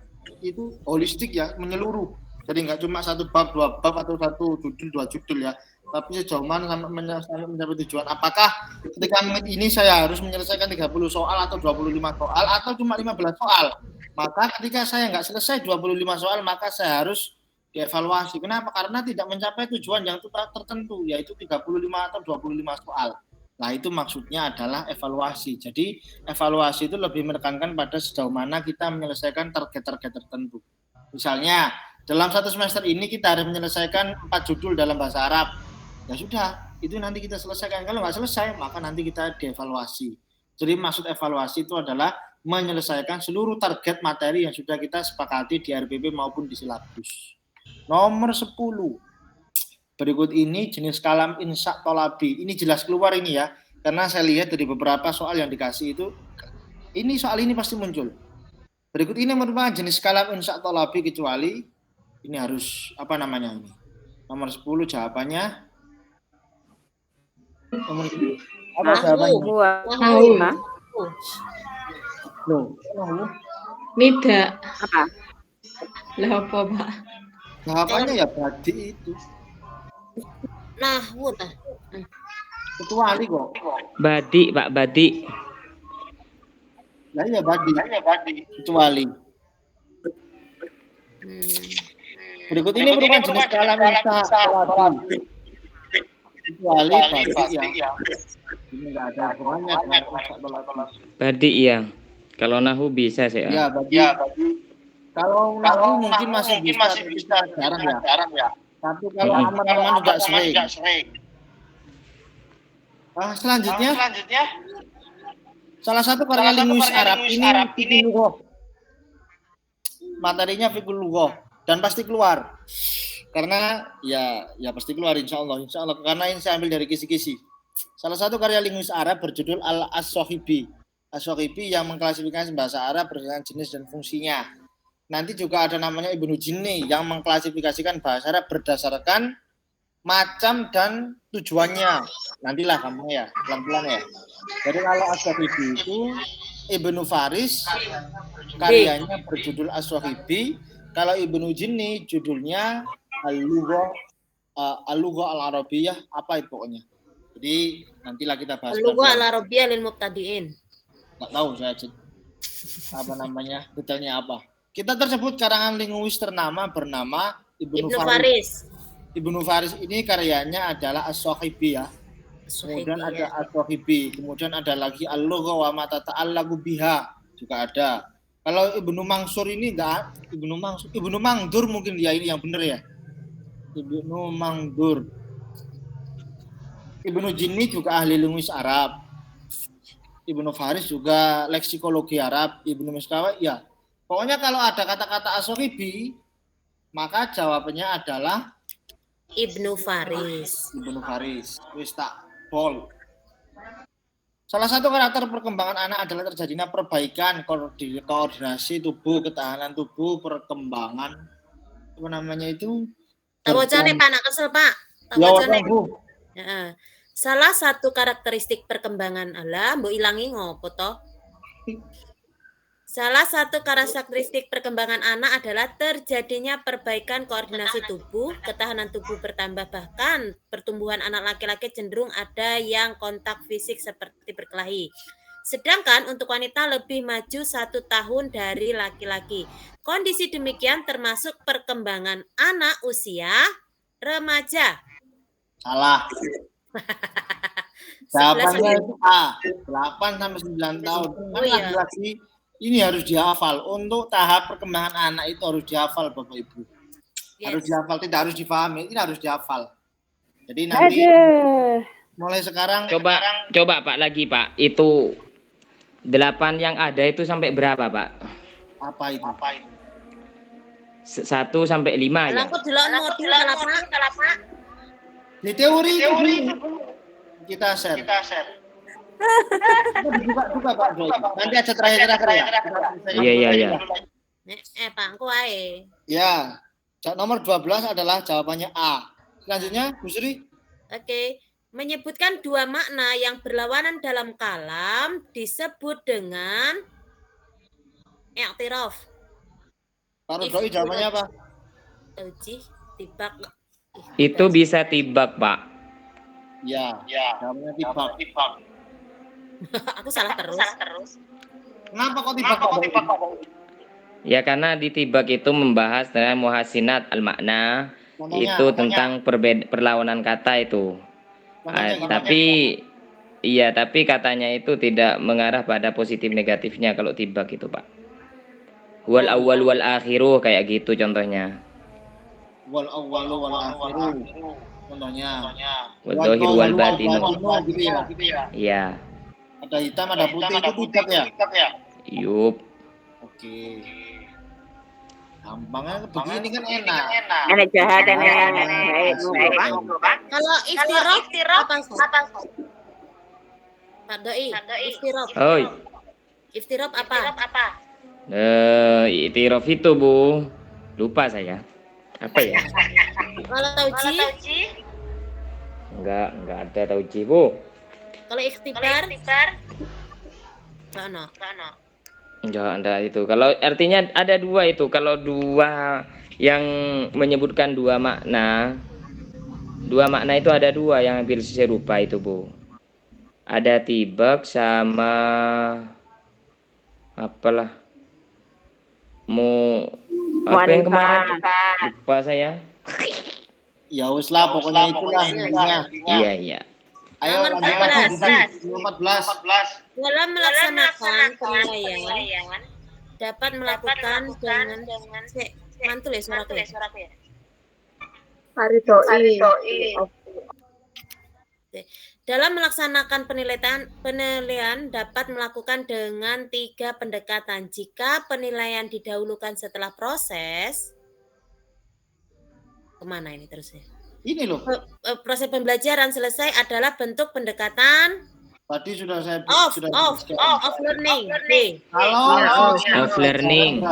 Itu holistik ya, menyeluruh. Jadi nggak cuma satu bab, dua bab atau satu judul, dua judul ya. Tapi sejauh mana sampai mencapai tujuan. Apakah ketika ini saya harus menyelesaikan 30 soal atau 25 soal atau cuma 15 soal? Maka ketika saya nggak selesai 25 soal, maka saya harus dievaluasi. Kenapa? Karena tidak mencapai tujuan yang tertentu, yaitu 35 atau 25 soal. Nah, itu maksudnya adalah evaluasi. Jadi, evaluasi itu lebih menekankan pada sejauh mana kita menyelesaikan target-target tertentu. Misalnya, dalam satu semester ini kita harus menyelesaikan 4 judul dalam bahasa Arab. Ya sudah, itu nanti kita selesaikan. Kalau nggak selesai, maka nanti kita dievaluasi. Jadi, maksud evaluasi itu adalah menyelesaikan seluruh target materi yang sudah kita sepakati di RPP maupun di silabus. Nomor 10. Berikut ini jenis kalam insya tolabi. Ini jelas keluar ini ya, karena saya lihat dari beberapa soal yang dikasih itu, ini soal ini pasti muncul. Berikut ini merupakan jenis kalam insya tolabi kecuali ini harus apa namanya ini. Nomor 10 jawabannya. Nomor 10. Apa jawabannya? Tahu. Loh, Tidak. Apa? Lah apa, Pak? jawabannya ya badi itu. Nahwu tah. Kecuali kok. Badi, Pak, badi. Lah ya badi. Kecuali. Berikut ini merupakan jenis kalam insya tolabi. Kecuali badi ya. Ini enggak ada hubungannya dengan insya tolabi. Badi iya. Kalau nahu bisa sih Ya, bagi kalau nahu mungkin masih bisa jarang ya. Tapi kalau aman-aman juga sering. Selanjutnya, salah satu karya linguis Arab ini fikih lughah. Materinya fikih lughah dan pasti keluar. Karena ya pasti keluar insya Allah karena ini saya ambil dari kisi-kisi. Salah satu karya linguis Arab berjudul Al-As-Sohibi. As-Sohibi yang mengklasifikasi bahasa Arab berdasarkan jenis dan fungsinya. Nanti juga ada namanya Ibnu Jinni yang mengklasifikasikan bahasa Arab berdasarkan macam dan tujuannya. Nantilah kamu ya, pelan-pelan ya. Jadi kalau As-Sohibi itu Ibnu Faris karyanya berjudul As-Sohibi. Kalau Ibnu Jinni judulnya Al-Lughah Al-Arabiyah apa itu pokoknya. Jadi nantilah kita bahas. Al-Lughah Al-Arabiyah lil Mubtadi'in. Nggak tahu saya apa namanya detailnya apa. Kita tersebut karangan linguis bernama Ibnu Faris. Ibnu Faris ini karyanya adalah As-Sohibi ya. Kemudian ada As-Sohibi, kemudian ada lagi Al-Lughah wa ma tata'allaqu biha juga ada. Kalau Ibnu Mansur ini enggak, Ibnu Mangdur mungkin dia ini yang benar ya. Ibnu Mangdur. Ibnu Jinni juga ahli linguis Arab. Ibnu Faris juga leksikologi Arab, Ibnu Miskawa ya. Pokoknya kalau ada kata-kata As-Sohibi, maka jawabannya adalah Ibnu Faris. Ibnu Faris. Wis tak bol. Salah satu karakter perkembangan anak adalah terjadinya perbaikan koordinasi tubuh, ketahanan tubuh, perkembangan apa namanya itu? Tawacane Pak, nak kesel Pak. Tawacane. Heeh. Salah satu karakteristik perkembangan mbok ilangi ngopo to? Salah satu karakteristik perkembangan anak adalah terjadinya perbaikan koordinasi tubuh, ketahanan tubuh bertambah, bahkan pertumbuhan anak laki-laki cenderung ada yang kontak fisik seperti berkelahi. Sedangkan untuk wanita lebih maju 1 tahun dari laki-laki. Kondisi demikian termasuk perkembangan anak usia remaja. Salah. Jawabannya itu A, 8 sampai 9 tahun. Kan laki-laki ini harus dihafal. Untuk tahap perkembangan anak itu harus dihafal Bapak Ibu. Harus dihafal, tidak harus difahami, ini harus dihafal. Jadi nanti mulai sekarang Coba Pak lagi Pak. Itu 8 yang ada itu sampai berapa Pak? Apa itu? 1 sampai 5 ya. Langkut delok modul Pak. Di teori itu kita share. Buka Pak Doi. Nanti aja terakhir ya. Iya. Pak, engko ae. Ya. Nomor 12 adalah jawabannya A. Selanjutnya, Bu Sri. Oke. Menyebutkan dua makna yang berlawanan dalam kalam disebut dengan i'tiraf. Pak Doi jawabannya apa? Uji, tibak. Itu bisa tibak, Pak. Ya. Jawabannya tibak. Aku salah terus. Kenapa kok tibak Pak Doi? Ya karena di tibak itu membahas tentang muhasinat al-makna, itu tentang perlawanan kata itu. Tapi katanya itu tidak mengarah pada positif negatifnya kalau tibak itu, Pak. Wal awwal wal akhiru kayak gitu contohnya. Wal awwalu wal akhiru. Contohnya. Wal dhahir wal batinu. Gitu ya. Iya. Ada hitam, ada putih itu tibak ya? Yup. Oke. Gampangnya begini kan enak. Enak jahat dan baik. Kalau iftiraf apa? Pak Doi, iftiraf. Oi. Iftiraf apa? Itiraf itu, Bu. Lupa saya. Apa ya? Kalau tauji? Enggak ada tauji, Bu. Kalau ikhtibar? Enggak Enggak ada itu. Kalau artinya ada dua itu. Kalau dua yang menyebutkan dua makna itu ada dua yang hampir serupa itu, Bu. Ada tibak sama apalah. Apa yang kemarin? Lupa saya. Ya wis lah pokoknya itulah intinya. Iya. Ayo Nomor lanjut 14. Dalam melaksanakan penilaian dapat melakukan dengan mantul ya suaraku ya. Dalam melaksanakan penilaian dapat melakukan dengan 3 pendekatan. Jika penilaian didahulukan setelah proses, kemana ini terusnya? Ini loh. Proses pembelajaran selesai adalah bentuk pendekatan Tadi sudah saya of learning. Kalau Of learning.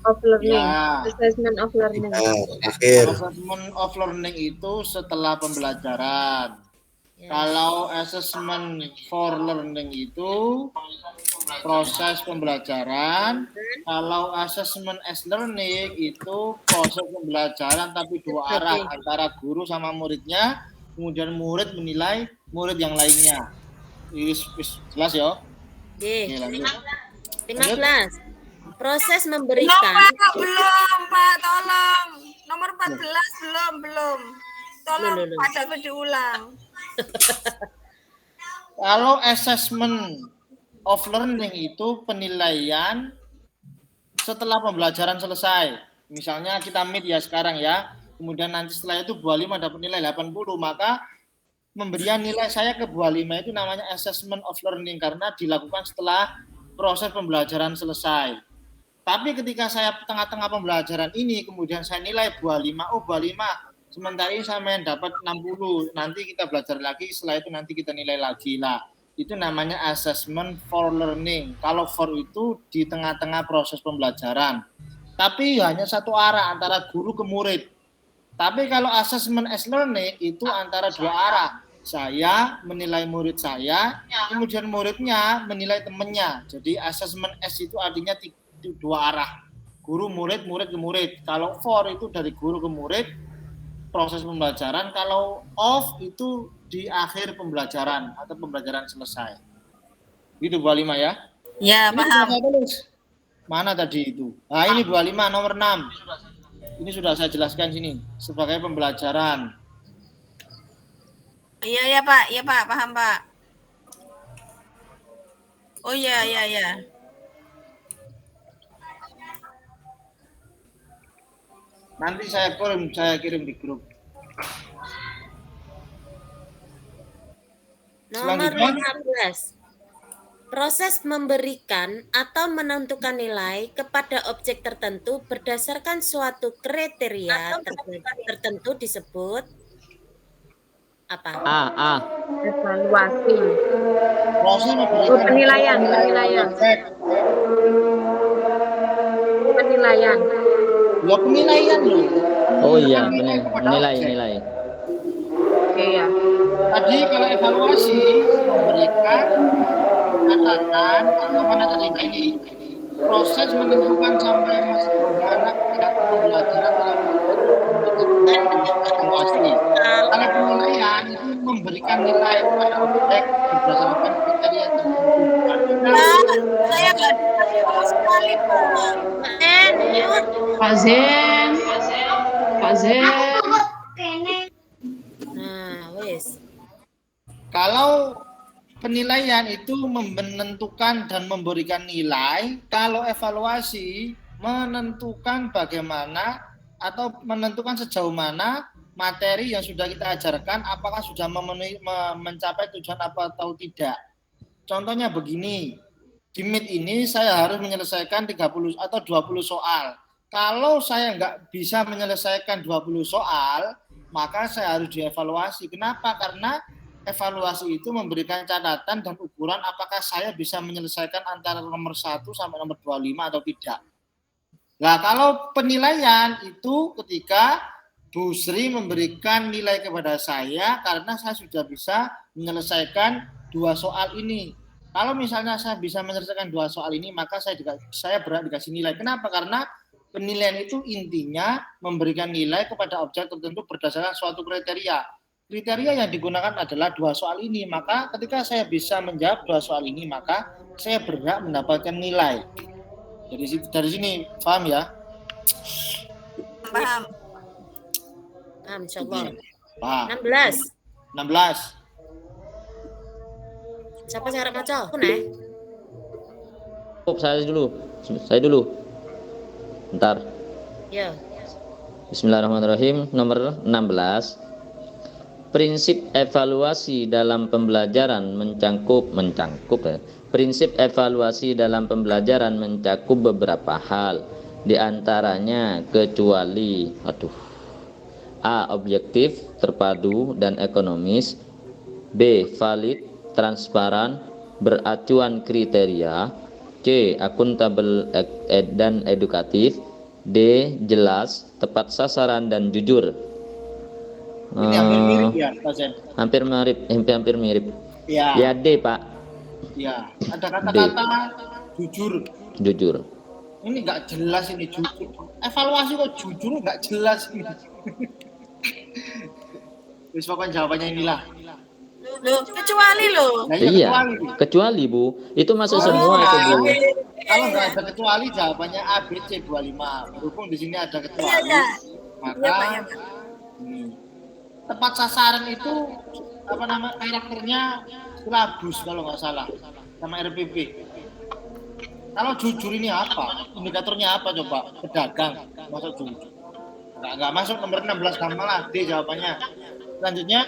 Of learning. Ya. Assessment of learning. Assessment of learning itu setelah pembelajaran. Ya. Kalau assessment for learning itu proses pembelajaran. Kalau assessment as learning itu proses pembelajaran tapi dua arah antara guru sama muridnya. Kemudian murid menilai murid yang lainnya. Jelas ya? Oke, lanjut. 15. Proses memberikan. Belum, Pak, tolong. Nomor 14 belum. Tolong, Pak, diulang. Kalau assessment of learning itu penilaian setelah pembelajaran selesai. Misalnya kita meet ya sekarang ya. Kemudian nanti setelah itu Bu Halimah dapat nilai 80, maka pemberian nilai saya ke Bu Halimah itu namanya assessment of learning karena dilakukan setelah proses pembelajaran selesai. Tapi ketika saya tengah-tengah pembelajaran ini kemudian saya nilai Bu Halimah, Bu Halimah sementara ini saya dapat 60, nanti kita belajar lagi, setelah itu nanti kita nilai lagi lah. Itu namanya assessment for learning. Kalau for itu di tengah-tengah proses pembelajaran. Tapi hanya satu arah antara guru ke murid. Tapi kalau assessment as learning itu antara dua arah. Saya menilai murid saya, kemudian muridnya menilai temannya. Jadi assessment as itu artinya dua arah. Guru murid, murid ke murid. Kalau for itu dari guru ke murid, proses pembelajaran. Kalau off itu di akhir pembelajaran atau pembelajaran selesai. Gitu Bu Halimah ya? Ya, paham. Mana tadi itu? Nah ini Bu Halimah nomor 6. Ini sudah saya jelaskan sini sebagai pembelajaran. Iya Pak, paham Pak. Oh iya. Nanti saya kirim di grup. Nomor 15. Proses memberikan atau menentukan nilai kepada objek tertentu berdasarkan suatu kriteria tertentu disebut apa? A. Evaluasi. Proses memberikan Oh, penilaian. objek. Penilaian. Ya penilaian loh. Oh iya, Nilai kepada nilai objek. nilai. Oke ya. Tadi kalau evaluasi memberikan catatan atau mana tadi ini proses menentukan sampai sejauh mana pembelajaran dalam evaluasi. Kalau penilaian itu memberikan nilai pada objek berdasarkan kriteria tertentu. Saya nggak bisa sama sekali, Pak. Pak Zen. Pak Zen. Nah, wes. Kalau penilaian itu menentukan dan memberikan nilai, kalau evaluasi menentukan bagaimana atau menentukan sejauh mana materi yang sudah kita ajarkan apakah sudah mencapai tujuan apa atau tidak. Contohnya begini, di MIT ini saya harus menyelesaikan 30 atau 20 soal. Kalau saya nggak bisa menyelesaikan 20 soal, maka saya harus dievaluasi. Kenapa? Karena evaluasi itu memberikan catatan dan ukuran apakah saya bisa menyelesaikan antara nomor 1 sampai nomor 25 atau tidak. Nah, kalau penilaian itu ketika Bu Sri memberikan nilai kepada saya karena saya sudah bisa menyelesaikan 2 soal ini. Kalau misalnya saya bisa menyelesaikan 2 soal ini, maka saya berhak dikasih nilai. Kenapa? Karena penilaian itu intinya memberikan nilai kepada objek tertentu berdasarkan suatu kriteria. Kriteria yang digunakan adalah 2 soal ini. Maka ketika saya bisa menjawab 2 soal ini, maka saya berhak mendapatkan nilai. Jadi dari sini, paham ya? Paham, insyaallah. Paham. 16. 16. Siapa sing arep maca? Aku nih. Saya dulu. Bentar. Ya. Bismillahirrahmanirrahim. Nomor 16. Prinsip evaluasi dalam pembelajaran mencakup. Prinsip evaluasi dalam pembelajaran mencakup beberapa hal, di antaranya kecuali A. Objektif, terpadu, dan ekonomis. B. Valid, transparan, beracuan kriteria. C. Akuntabel dan edukatif. D. Jelas, tepat sasaran, dan jujur. Ini hampir mirip ya, Pak Zen? Hampir mirip. Ya. Ya, D, Pak. Ya, ada kata-kata jujur. Ini nggak jelas ini jujur. Evaluasi kok jujur nggak jelas ini. Wis pokoknya jawabannya inilah. Loh, kecuali loh. Nah, Iya, kecuali Bu. Itu masuk semua itu Bu. Kalau nggak ada kecuali jawabannya A, B, C, 25. Berhubung di sini ada kecuali, maka tepat sasaran itu karakternya silabus kalau nggak salah sama RPP. Kalau jujur ini apa? Indikatornya apa coba? Pedagang masuk jujur. Nggak masuk nomor 16 gampang lah D jawabannya. Selanjutnya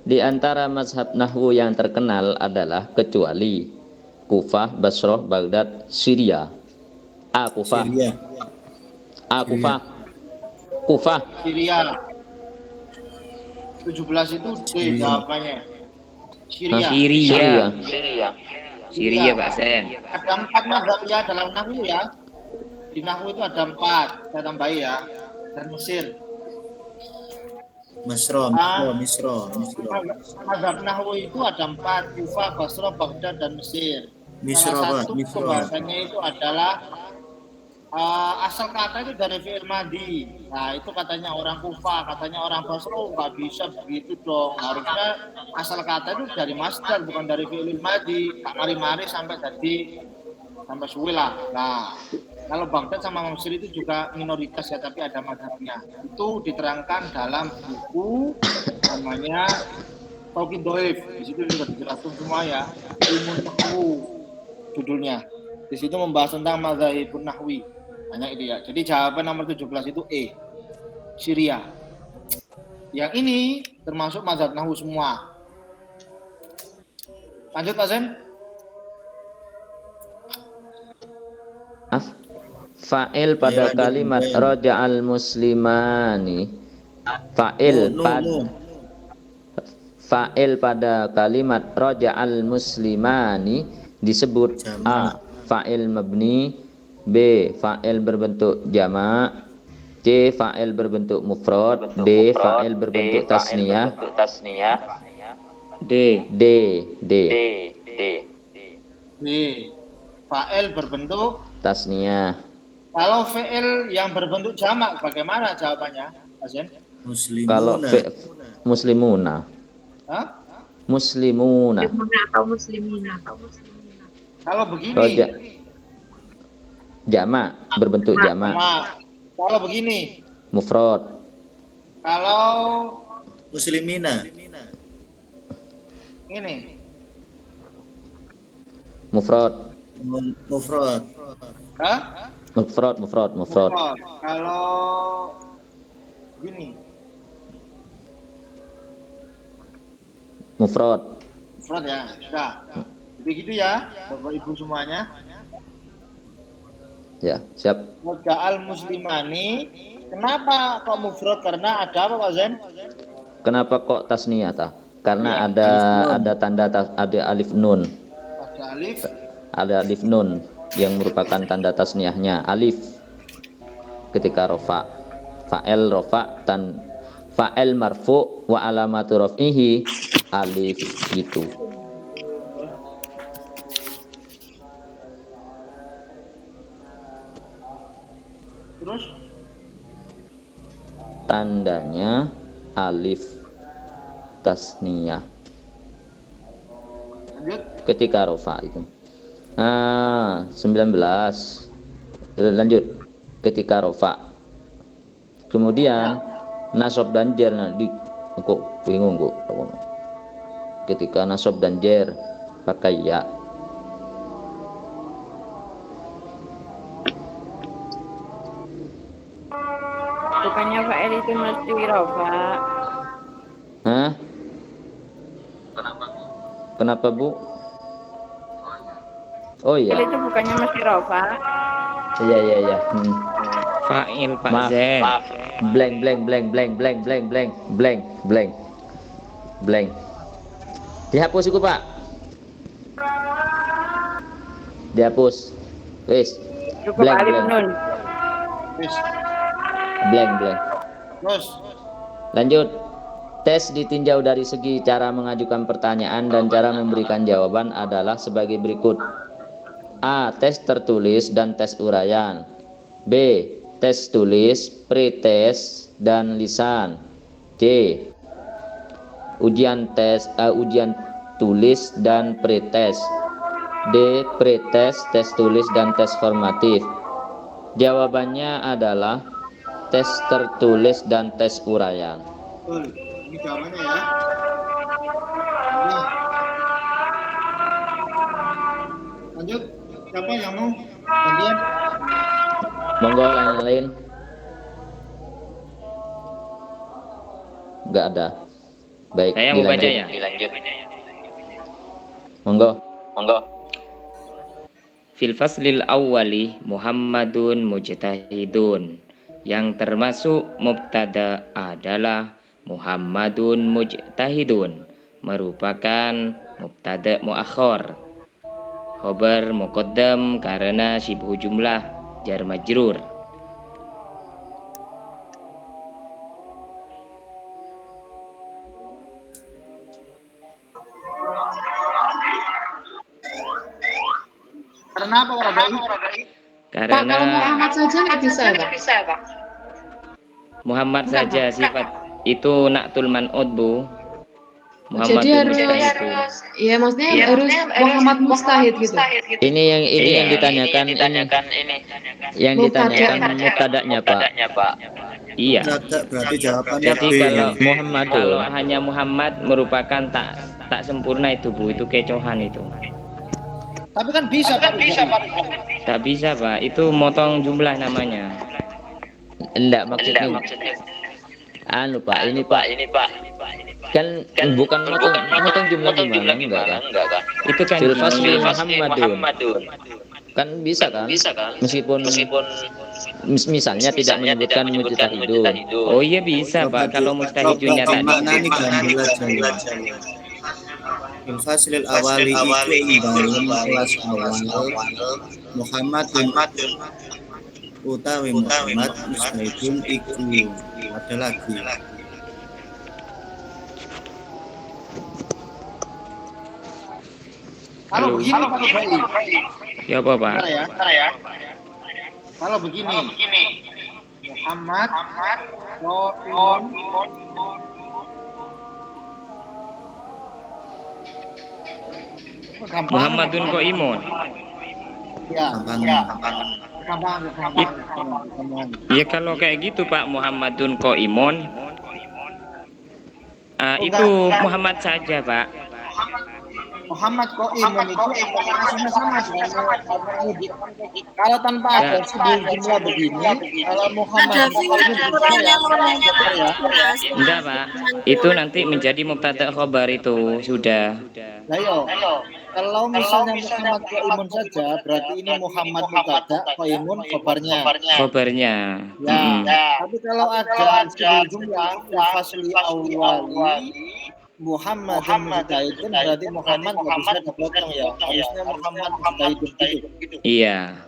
Di antara mazhab nahwu yang terkenal adalah kecuali Kufah, Basrah, Baghdad, Syria. A. Kufah. Kufah. Syria. 17 itu D jawabannya. Syria. Syria Pak Sen. Ada 4 mazhab ya dalam nahwu ya. Di nahwu itu ada 4, saya tambahi ya. Dan Mesir. Misro. Mazhab nahwu itu ada 4, Kufah, Basrah, Baghdad, dan Mesir. Salah satu pembahasannya itu adalah asal kata itu dari fi'il madhi. Nah, itu katanya orang Kufah, katanya orang Basrah, nggak bisa begitu dong. Harusnya asal kata itu dari masdar, bukan dari fi'il madhi. Tak mari-mari sampai suwi lah. Nah, kalau Baghdad sama Mesir itu juga minoritas ya, tapi ada mazhabnya. Itu diterangkan dalam buku namanya Tauqid Doif. Di situ sudah dijelaskan semua ya. Ilmu nahwu judulnya. Di situ membahas tentang mazhabun nahwi. Hanya itu ya. Jadi jawaban nomor 17 itu E. Syria. Yang ini termasuk mazhab nahwu semua. Lanjut Pak Zen. Fa'il pada Iya, kalimat lanjut. raja'al muslimani. Fa'il pada kalimat raja'al muslimani disebut A. Fa'il mabni, B. Fa'il berbentuk jamak, C. Fa'il berbentuk mufrad, D. Fa'il berbentuk tasniyah, D. D. B. Fa'il berbentuk. Tasniyah. Kalau fi'il yang berbentuk jamak bagaimana jawabannya, Pak Zen? Kalau muslimuna. Hah? Muslimuna. Atau muslimina. Kalau begini. Roja. Jamak berbentuk jamak. Kalau begini. Mufrad. Kalau muslimina. Ini. Mufrad. Hah? Mufrad. Kalau gini. Mufrad ya, sudah. Begitu ya, Bapak Ibu semuanya. Ya, siap. Raja'al muslimani. Kenapa kok mufrad? Karena ada apa Pak Zen? Kenapa kok tasniyah ta? Karena Ya, ada tanda ada alif nun. Ada alif. Ada alif nun yang merupakan tanda tasniyahnya alif. Ketika rofa, fa'il rofa tan fa'il marfu wa alamatu raf'ihi alif gitu. Terus tandanya alif tasniyah lanjut. ketika rofa itu. 19 lanjut ketika rofa. Kemudian nasab dan jar nanti kok bingung kok. Ketika nasab dan jar pakai ya. Bukannya fa'il itu mesti rofa. Hah? Kenapa Bu? Oh Fa'il iya. itu bukannya mesti rofa. Iya. Fa'il Pak Maaf. Zen. Blank. Dihapus itu Pak. Dihapus. Wis. Cukup alif nun. Terus. Blank. Terus. Lanjut. Tes ditinjau dari segi cara mengajukan pertanyaan dan cara memberikan jawaban adalah sebagai berikut. A. Tes tertulis dan tes uraian. B. Tes tulis, pretest, dan lisan. C. Ujian tulis dan pretest. D. Pretest, tes tulis, dan tes formatif. Jawabannya adalah tes tertulis dan tes uraian. Betul. Ini jawabannya ya. Nah. Lanjut. Siapa yang mau? Gantian. Monggo yang lain. Enggak ada. Baik, Saya mau baca ya. Monggo. Fil faslil awwali Muhammadun mujtahidun. Yang termasuk mubtada adalah Muhammadun mujtahidun, merupakan mubtada muakhir. Khobar muqaddam karena sibhu jumlah jar majrur. Karena apa Pak Baik? Pak, kalau Karena Muhammad saja nggak bisa, Pak? Muhammad saja sifat itu naktul man'ud Bu. Muhammad Jadi harus, mujtahidun. ya maksudnya harus Muhammad mustahid gitu. Ini yang ditanyakan ini. Yang ditanyakan mubtada'nya, Pak. Iya. Berarti jawabannya Jadi B. kalau hanya Muhammad merupakan tak sempurna itu Bu, itu kecohan itu. Tapi kan bisa Pak. Tak bisa Pak, itu motong jumlah namanya. Enggak maksudnya Anu Pak, ini Pak. Kan bukan motong jumlah gimana enggak kan? Itu kan Fil fasli gini. Muhammadun. Kan bisa kan? Meskipun misalnya tidak menyebutkan mujtahidun. Oh iya bisa Pak, kalau mustahidunnya tadi. Makna ini gambil aja ya. Fasilil awali itu dalam kelas awal Muhammadun utawi Muhammad mustahidun iku ada lagi. Kalau begini Pak Baik. Ya apa Pak? Bentar ya. Kalau begini. Muhammad Qa'imun Muhammadun Qaimun. Ya. Gampang. Gampang. Ya kalau kayak gitu Pak, Muhammadun Qaimun. Itu Muhammad saja Pak. Muhammad Qa'imun itu aslinya sama dengan kalau tanpa ada jumlah begini, kalau Muhammad Enggak Pak, itu nanti menjadi mubtada khobar itu sudah. Ayo, kalau misalnya Muhammad Qa'imun saja, berarti ini Muhammad mubtada, Qa'imun khobarnya. Khobarnya. Ya, tapi kalau ada jumlah fasli awali Muhammad mujtahidun berarti Muhammad nggak bisa dipotong ya. Harusnya Muhammad mujtahidun gitu. Iya.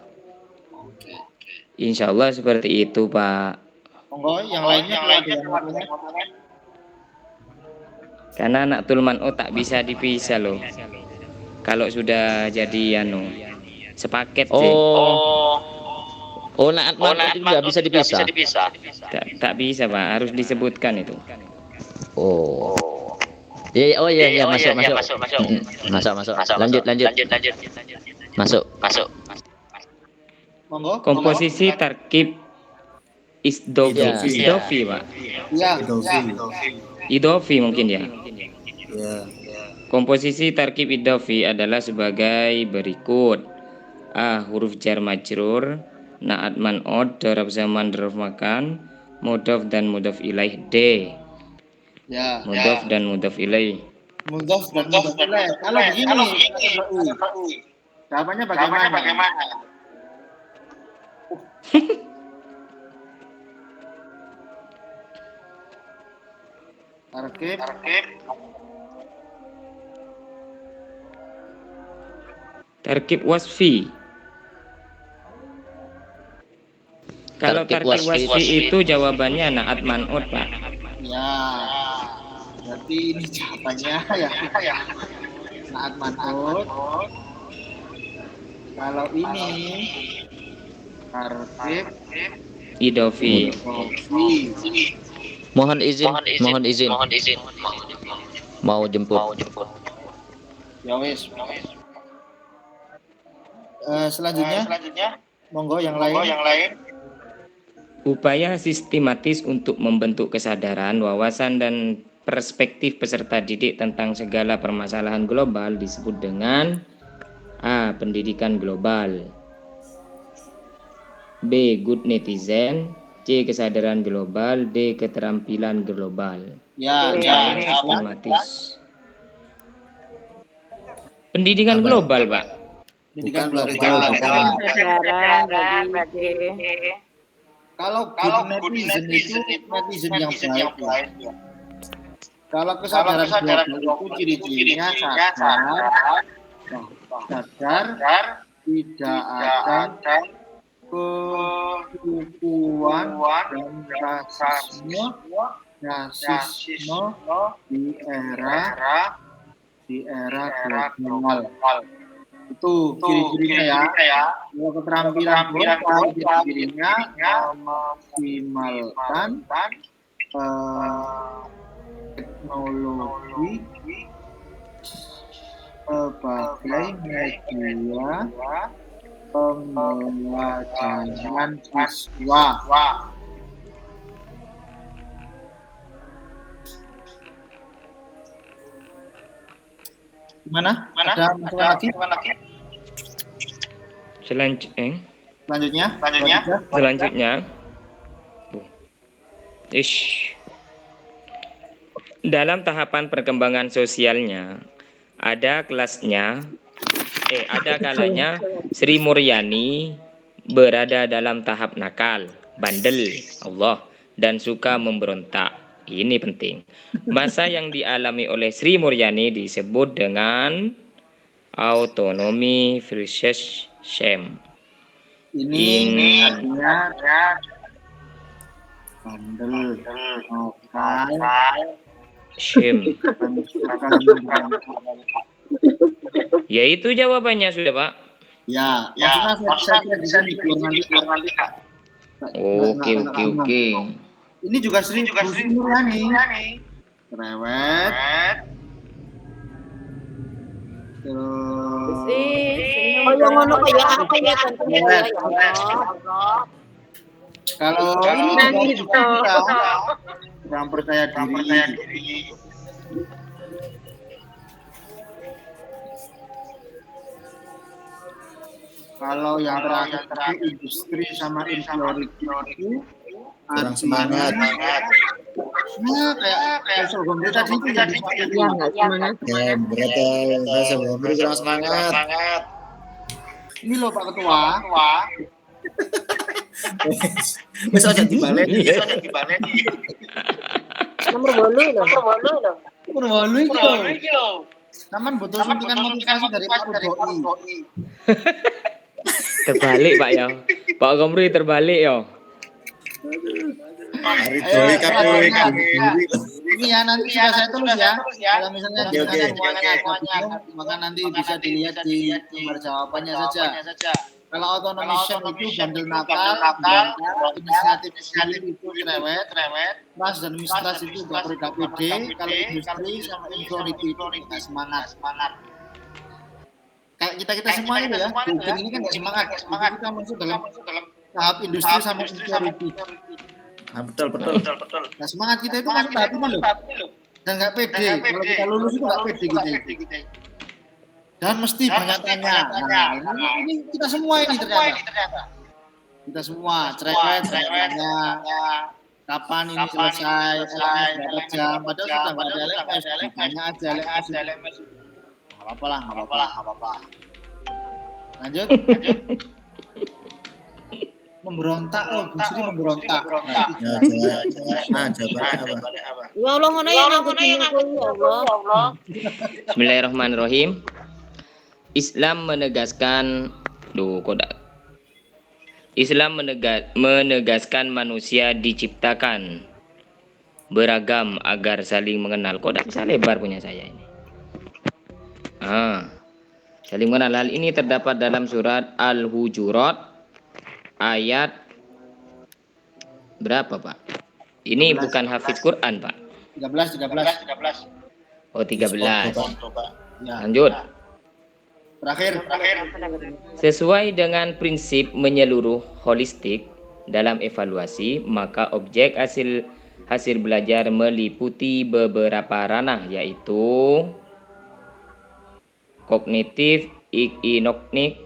Insya Allah seperti itu Pak. Monggo yang lainnya kalau ada yang mau tanya. Karena anak tulman tak bisa dipisah loh. Kalau sudah jadi sepaket sih. Naat itu nggak bisa dipisah. Tak bisa Pak, harus disebutkan itu. Iya, masuk. Lanjut. Masuk. Monggo. Komposisi tarkib Isdofi Pak. Iya. Idofi mungkin ya. Ya. Komposisi tarkib idofi adalah sebagai berikut. A. Huruf jar majrur, naat man'ud, darab zaman, darab makan, mudhaf dan mudhaf ilaih. D. Ya. Mudhaf dan mudhaf ilaih. Mudhaf dan mudhaf ilaih. Kalau begini, jawabannya bagaimana? Tarkib. Tarkib wasfi. Kalau tarkib wasfi itu jawabannya naat man'ud Pak. Ya. Berarti ini jawabannya ya. Naat man'ud. Kalau ini tarkib Idofi. Mohon izin. Mau jemput. Ya wis. Selanjutnya, monggo yang lain. Upaya sistematis untuk membentuk kesadaran, wawasan dan perspektif peserta didik tentang segala permasalahan global disebut dengan A. Pendidikan global, B. Good netizen, C. Kesadaran global, D. Keterampilan global. Ya. Sistematis. Pendidikan global Pak. Pendidikan Bukan global. Kesadaran bagi Kalau good netizen itu netizen yang baik. Ya. Kalau kesadaran global itu ciri-cirinya sadar, tidak ada kekufuan dan rasisme di era global. Itu ciri-cirinya ya. Kalau keterampilan global ciri-cirinya memaksimalkan teknologi sebagai media pembelajaran siswa. Gimana? Ada masalah lagi? Selanjutnya. dalam tahapan perkembangan sosialnya ada kalanya Sri Mulyani berada dalam tahap nakal, bandel, Allah, dan suka memberontak. Ini penting. Masa yang dialami oleh Sri Mulyani disebut dengan autonomi versus shame. Ini artinya bandel, Shame. Ya itu jawabannya sudah, Pak. Ya, maksudnya saya tidak bisa nanti. Oke. Ini juga Sri Mulyani. Cerewet. Terus yang ngono kaya apa ya kalau ini juga kurang percaya diri. Kalau yang terakhir industri sama inferiority itu kurang semangat. Nah, kayak Sohom tadi itu ya nggak semangat. Ya, berarti sebelum kurang semangat. Ini loh Pak Ketua. Bisa aja dibalik. Nomor 8 loh. Purwolu iki lho. Taman butuh suntikan motivasi dari Pak Doi. Terbalik, Pak ya. Pak Komri terbalik ya. Hari Doi KPW. Ini ya nanti sudah saya tulis ya. Kalau misalnya semuanya, maka nanti bisa dilihat di nomor jawabannya saja. Kalau autonomy shame itu bandel nakal, inisiatif itu cerewet, ras dan mistrust itu gak perlu pede. Kalau industri sama inferiority itu gak semangat. Kayak kita semua ini ya, mungkin ini kan gak semangat. Kita masuk dalam tahap industri sama inferiority. Betul. Nah semangat kita itu masuk tahap ini loh. Dan gak pede. Kalau kita lulus itu gak pede kita. Dan mesti banyak tanya. Nah, ini kita semua ini ternyata. Kita semua cerewet. Kapan ini selesai? Berapa jam? Padahal sudah nggak ada LMS. Banyak aja LMS. Nggak apa-apa. Lanjut. Memberontak, Bu Sri memberontak. Jawabannya apa? Ya Allah ngono yang aku Allah. Bismillahirrahmanirrahim. Islam menegaskan menegaskan manusia diciptakan beragam agar saling mengenal. Kok tidak bisa lebar punya saya ini. Saling mengenal. Hal ini terdapat dalam surat Al-Hujurat ayat berapa, Pak? Ini 13. Bukan hafiz Quran, Pak. 13. Oh, 13. Ya. Lanjut. Terakhir. Sesuai dengan prinsip menyeluruh holistik dalam evaluasi, maka objek hasil belajar meliputi beberapa ranah, yaitu kognitif, inognik,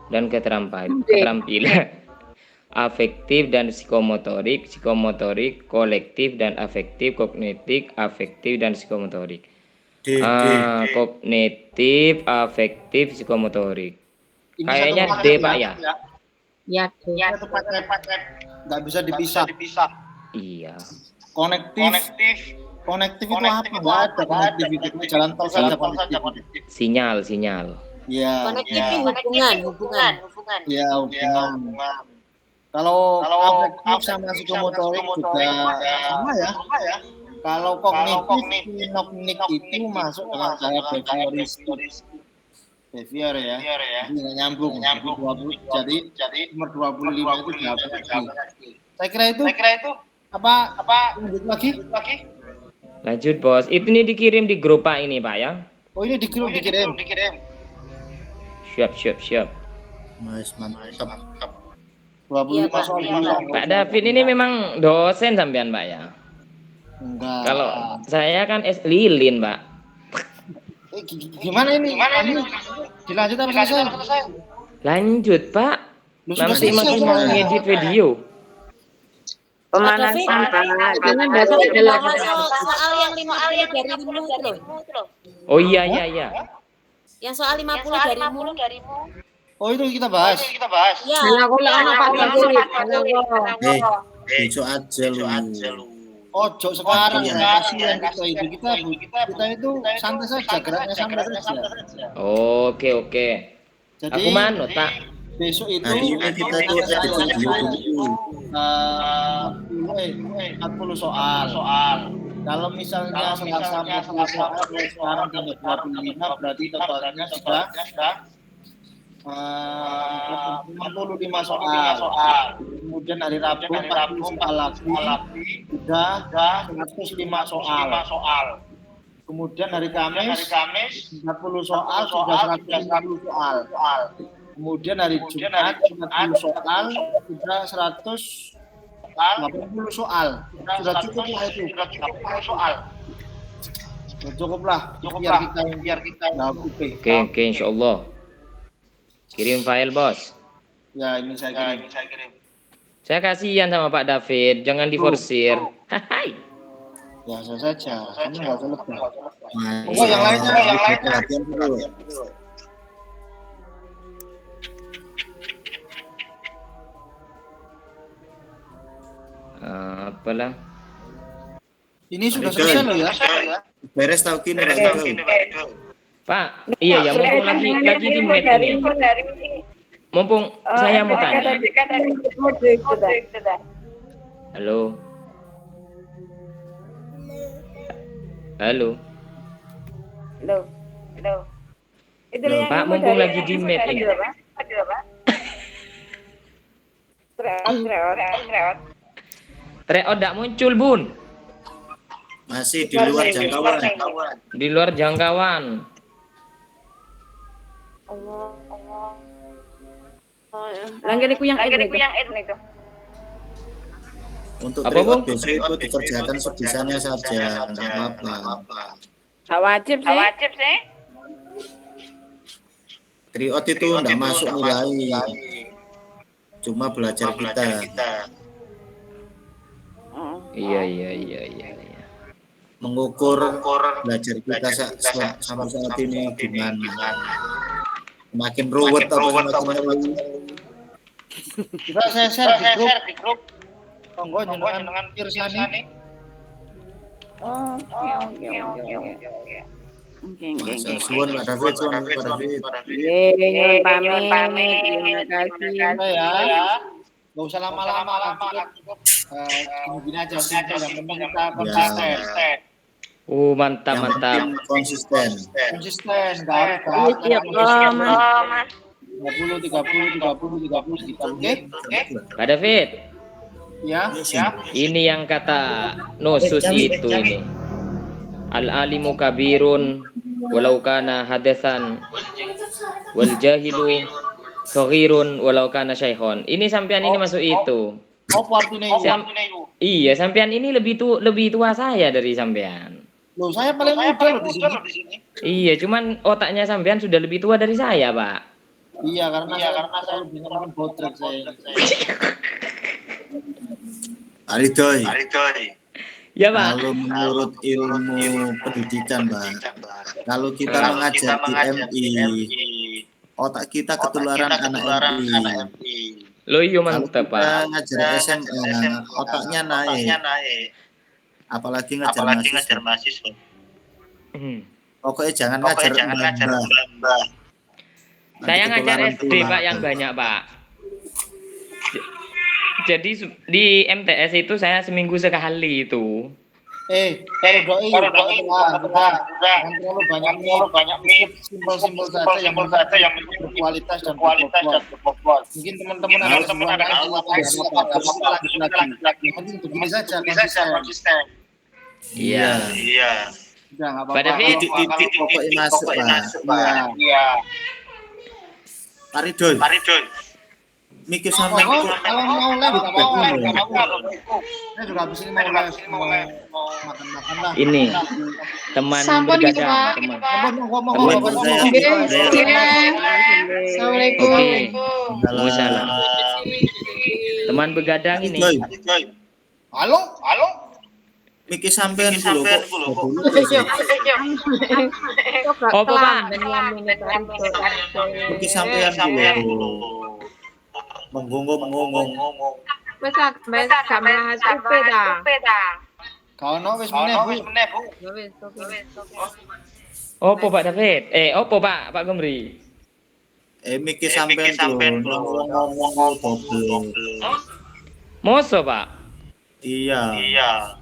dan keterampilan, afektif dan psikomotorik, kolektif dan afektif, kognitif, afektif dan psikomotorik. Kognitif, afektif, psikomotorik. Kayaknya D, Pak ya? Ya, Itu paket. Nggak bisa dipisah. Iya. Konektif itu apa? Nggak ada konektivitas. Jalan tol saja konektif. Sinyal. Iya. Konektif hubungan. Iya, hubungan. Kalau afektif sama psikomotorik juga sama ya. Kalau kognitif, inognik itu masuk dalam tahap behavior ya. Ini nggak nyambung. Jadi nomor 25 itu jawaban lagi. Saya kira itu apa lanjut lagi? Lanjut, Bos. Itu ini dikirim di grup Pak ini, Pak ya? Oh, ini dikirim. Siap. Mas, mantap. 25 soal dulu. Pak David ini memang dosen sampean, Pak ya? Enggak. Kalau saya kan S lilin, Pak. Gimana ini? Dilanjut apa selesai? Lanjut, Pak. Lu sudah Nanti selesai, masih mau ngedit video. Pemanasan, Pak. Karena Pak besok David, adalah bahas soal yang 50 dari Limu itu loh. Oh iya. Yang soal 50 dari Limu. Oh itu kita bahas. Ya. aku anak Pak David. Besok aja lu. Ojo sekarang ya. Kasihan kita itu santai saja, geraknya santai saja. Oke. Jadi Aku manut, Pak. besok itu Hari ini kita itu edit video dulu. 40 soal. Kalau misalnya Selasa 40 soal, sekarang tanggal 25 berarti totalnya sudah 65 soal. Kemudian hari Rabu 40 soal lagi, sudah 105 soal. Kemudian hari Kamis 40 soal, sudah 150 soal. Kemudian hari Jumat 40 soal, sudah 180 soal. Sudah cukup lah itu. Cukup lah. Biar kita Oke, insyaallah. Kirim file, Bos. Ya, ini saya kirim. Saya kasihan sama Pak David, jangan diforsir. Hai. Biasa saja. Kamu enggak usah lebih. Oh, yang lain. Apalah. Ini sudah selesai loh ya. Beres tau kini Pak, iya ya, mumpung lagi di meet ini. Mumpung saya mau tanya. Halo. Itu Loh, yang Pak, ibu mumpung dari- lagi di meet ini. Tryout tidak muncul, Bun. masih di luar jangkauan. Di luar jangkauan. Langgan iku yang itu. Untuk Apa, tryout Bung? besok itu dikerjakan sebisanya saja, enggak apa-apa. Gak wajib sih. Tryout itu enggak masuk nilai. Cuma belajar kita. Iya. Mengukur belajar kita sampai saat ini gimana. Makin ruwet apa semakin ruwet. Coba saya share di grup. Monggo jenengan Kirsani. Masa suwun Pak David, Nyuwun pamit. Terima kasih. Ya. Enggak usah lama-lama. Cukup gini aja simpel, yang penting kita konsisten. Mantap. Konsisten. Enggak harus Iya, Mas. 30 gitu. Oke? Pak David, Ya. ini yang kata Nosus itu ini. Al-alimu kabirun walau kana hadatsan wal jahilu saghirun walau kana syaikhon. Ini sampean ini masuk itu. Apa artinya itu? Iya, sampean ini lebih tua saya dari sampean. Loh, saya paling muda loh di sini. Iya, cuman otaknya sampean sudah lebih tua dari saya, Pak. Iya, karena saya lebih nonton botrek saya. Aridoy. Ya, Pak. Kalau menurut ilmu pendidikan, Pak, kalau kita mengajar di MI, otak kita ketularan anak MI. Lo iya Kalau mantap, kita Pak. ngajar SMA, otaknya naik. Apalagi ngajar mahasiswa. Pokoknya jangan ngajar mbah. Saya Nanti ngajar ketularan SD, tulang. Pak, yang banyak, Pak. Jadi di MTS itu saya seminggu sekali itu. Kalau doi jangan terlalu banyak simpel saja yang berkualitas dan berbobot. Mungkin teman-teman ada lagi. Yang penting begini saja konsisten. Iya. Udah enggak Pak David, Titik pokoknya masuk, Pak. Iya. Aridoy. Mikir sampai Kalau mau live enggak apa-apa. Saya juga habis ini mau makan-makan lah. Ini teman Sampun gitu, bergadang, Pak. teman. Ngomong. Assalamualaikum. Oke. Waalaikumsalam. Teman begadang ini. Halo? Miki sampean dulu kok. Apa, Pak? Miki sampean dulu. Menggongong. Wes gak melahas UP ta. Kau no wis meneh, Bu. Ya wis, oke. Opo Pak David? Opo Pak Gomri? Miki sampean dulu. Ngomong double. Moso Pak? Iya.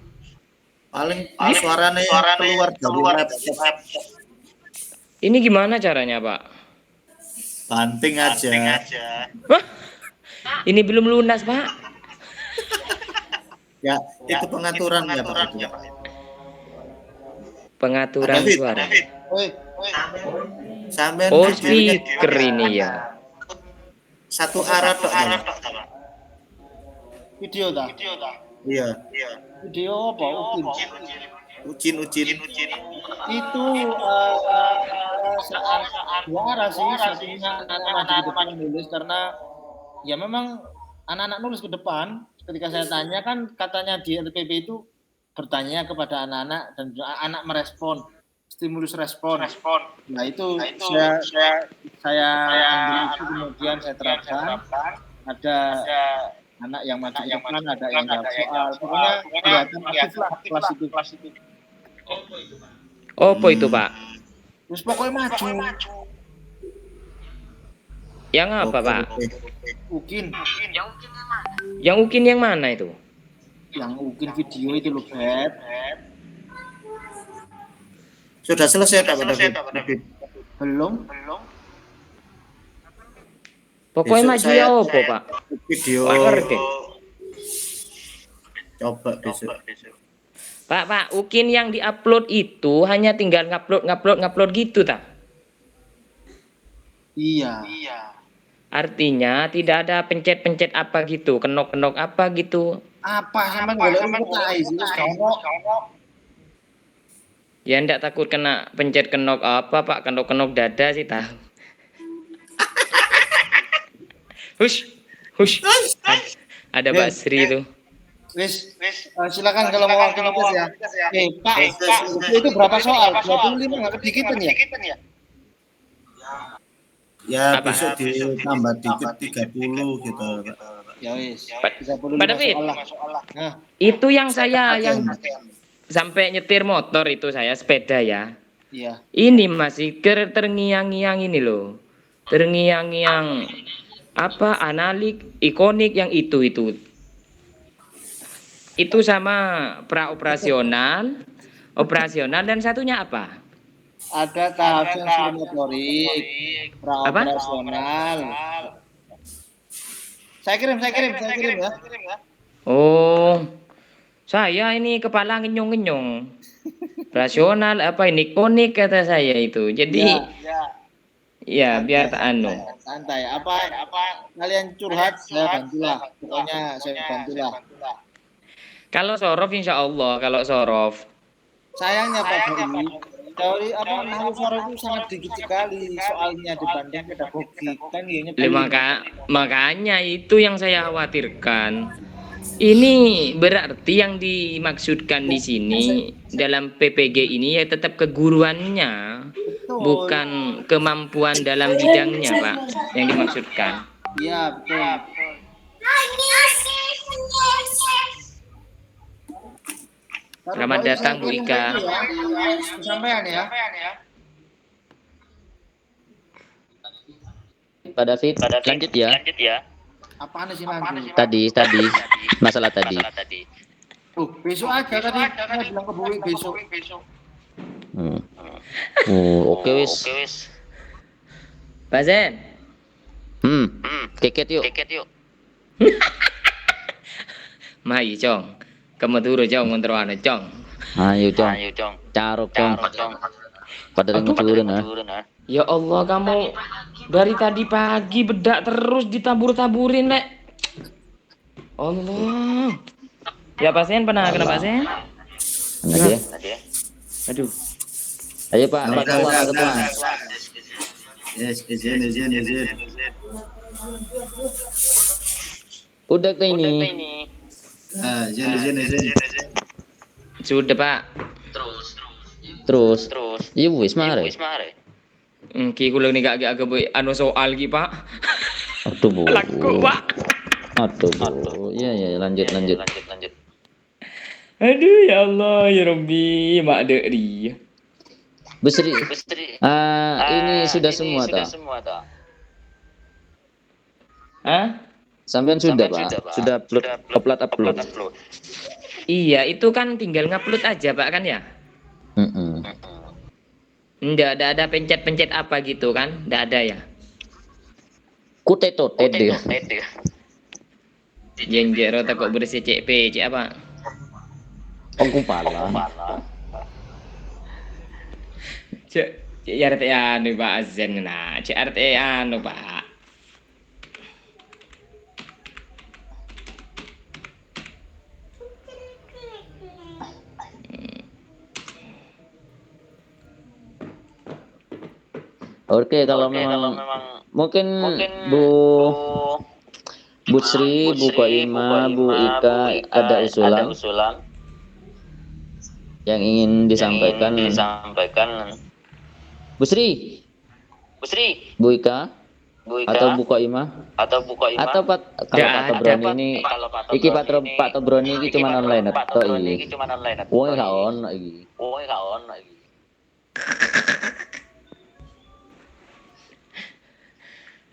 Paling suaranya keluar dari laptop. Ini gimana caranya Pak? Banting aja. Wah, ini belum lunas Pak. Ya, itu pengaturan ya Pak. Pengaturan David. suara. Sampean Oh, videonya speaker ini ya. satu arah tok. Ya? Video ta? Iya. Video apa? Ucin. Itu saat dua arah sih, satunya anak-anak di depan nulis karena ya memang anak-anak nulis ke depan. Ketika saya tanya kan katanya di LPP itu bertanya kepada anak-anak dan anak merespon, stimulus respon. Nah itu saya ambil itu kemudian saya terapkan. Ada anak yang maju ke depan, ada yang jawab soal. Pokoknya kelihatan aktif lah kelas itu. Opo itu Pak? Terus pokoknya maju. Yang apa Pak? Ukin. Yang Ukin yang mana itu? Yang Ukin video itu loh, Beb. Sudah selesai Pak David. Belum. Pokoknya Besok maju saya- ya opo Pak? Video. Pak ngerti? Coba besok. Pak, Ukin yang diupload itu hanya tinggal ngupload gitu tak? Iya. Artinya tidak ada pencet apa gitu, kenok apa gitu. Apa sama golek rutai sih wis kono. Ya ndak takut kena pencet kenok apa Pak, kenok dada sih tahu. Hush. Ada Basri itu. Wis, silakan kalau mau waktu nulis ya. Pak, itu berapa soal? 25 enggak kedikitan ya? Ya Apa? besok ditambah dikit 30 gitu. Ya wis. Pak 35 David, soal lah. Nah, itu yang saya yang sampai nyetir motor itu saya sepeda ya. iya. Ini masih terngiang-ngiang ini loh. Terngiang-ngiang apa analik ikonik yang itu. Itu sama operasional dan satunya apa? Ada tahap sensor motorik, praoperasional. Saya kirim ya. Oh, saya ini kepala ngenyong-ngenyong. Rasional apa ini ikonik kata saya itu. Jadi ya biar tak anu. Santai. Apa kalian curhat saya bantulah. Pokoknya saya bantulah. Kalau Sorof insya Allah, kalau Sorof. Sayangnya Pak Teori nahu suara itu sangat dikit sekali soalnya dibanding pedagogik kan ini. Makanya itu yang saya khawatirkan. Ini berarti yang dimaksudkan di sini dalam PPG ini ya tetap keguruannya, bukan kemampuan dalam bidangnya, Pak, yang dimaksudkan. Iya, betul. Selamat datang Bu Ika. Sampean ya. Pak David, lanjut ya. Apaan sih nanti? Tadi masalah tadi. Besok aja tadi saya bilang ke Bu besok. Oke wis. Pak Zen. Keket yuk. Mai Cong. Kamu turu Cong ngontroane Cong. Ayo Cong. Carok Cong. Pada turun Ya Allah kamu dari tadi pagi bedak terus ditabur-taburin Nek. Allah. Ya Pak Sen pernah kena Pak Sen? Aja. Aduh. Ayo Pak, ketua. Yes, izin. Udah ke ini. Sini. Sudah, Pak. Terus. Iya wis mare. Ki kula nih gak anu soal ki, Pak. Aduh, Bu. Laku, Pak. Aduh, Bu. Iya, lanjut. Aduh, ya Allah, ya Rabbi, mak deri. Bu Sri. Ini sudah semua toh? Hah? Sampean sudah, Pak? Sudah upload. Iya, itu kan tinggal ngupload aja, Pak, kan ya? Nggak ada pencet-pencet apa gitu kan? Nggak ada ya? Kutetot deh. Yang jero takut bersih CP, cek apa? Aku pala. Cek RT anu Pak Azen nah, cek RT anu Pak. Oke, kalau memang mungkin Bu Sri, Bu Koima, Bu Ika ada usulan yang ingin disampaikan. Bu Sri, Bu Ika, atau Bu Koima, atau kalau Pak Tobroni ini, iki Pak Tobroni ini cuma online atau ini? Woi kaon iki.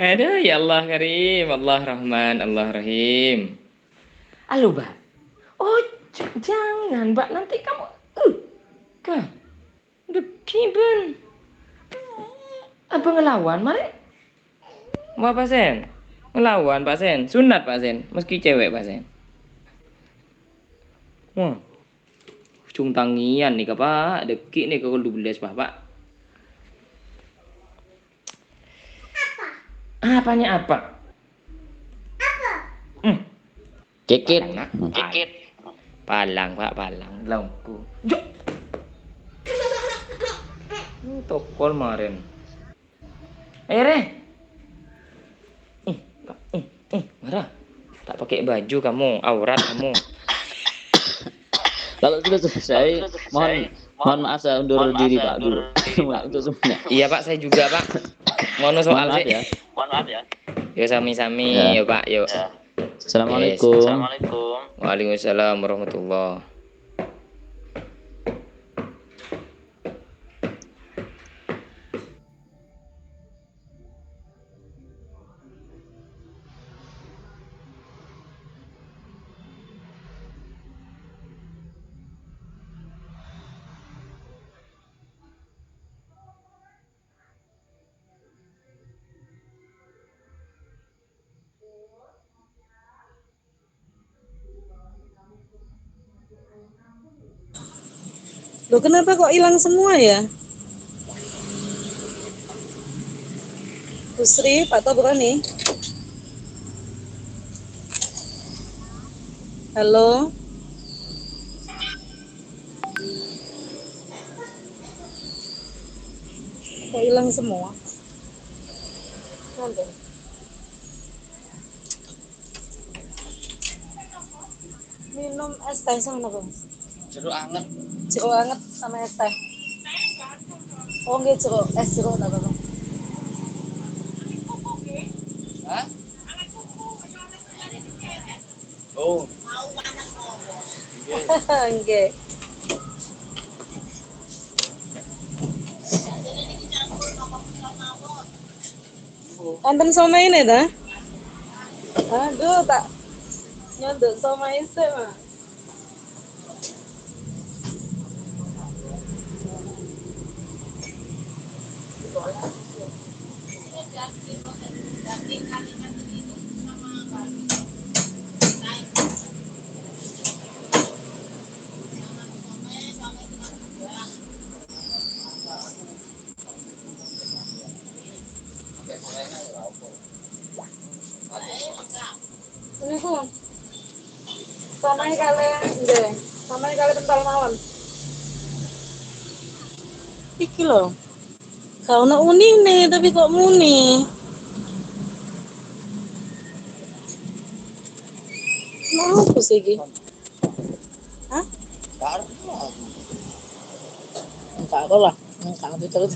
Aduh, ya Allah Karim, Allah Rahman, Allah Rahim. Halo, Mbak. Oh, jangan, Mbak. Nanti kamu Kak. Dekiben. Apa ngelawan, mari? Mau apa, Sen? Ngelawan, Pak Sen. Sunat, Pak Sen. Meski cewek, Pak Sen. Wah. Cung tangian nih, Pak. Dekik nih kalau 12, Pak. Apanya apa? Kekit. Palang, Pak, palang. Longku. Jok. Tokol kemarin. Re. Marah. Tak pakai baju kamu, aurat kamu. Kalau sudah selesai, mohon maaf saya undur diri Pak dulu. Untuk semuanya. Iya Pak, saya juga Pak. Ngono soal Mohon sih. maaf ya. Yo sami-sami, Ya. yo Pak, yo. Assalamualaikum. Waalaikumsalam warahmatullahi. Loh, kenapa kok hilang semua ya? Bu Sri, Pak Tobroni. Halo. Kok hilang semua? Nanti. Minum es teh sama apa? Jeruk anget sama es teh. Oh nggih, jeruk tak apa. Hah? Oh. Nggih. Wonten somai ini ta? Aduh, tak nyondok somai sih, Mas. Ini ku samai kali pentol mawon. Iki lho. Kau nak uni nih, tapi kok muni? Mau apa sih iki? Enggak apa lah, enggak ngerti terus.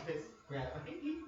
Wes, gue apa ini?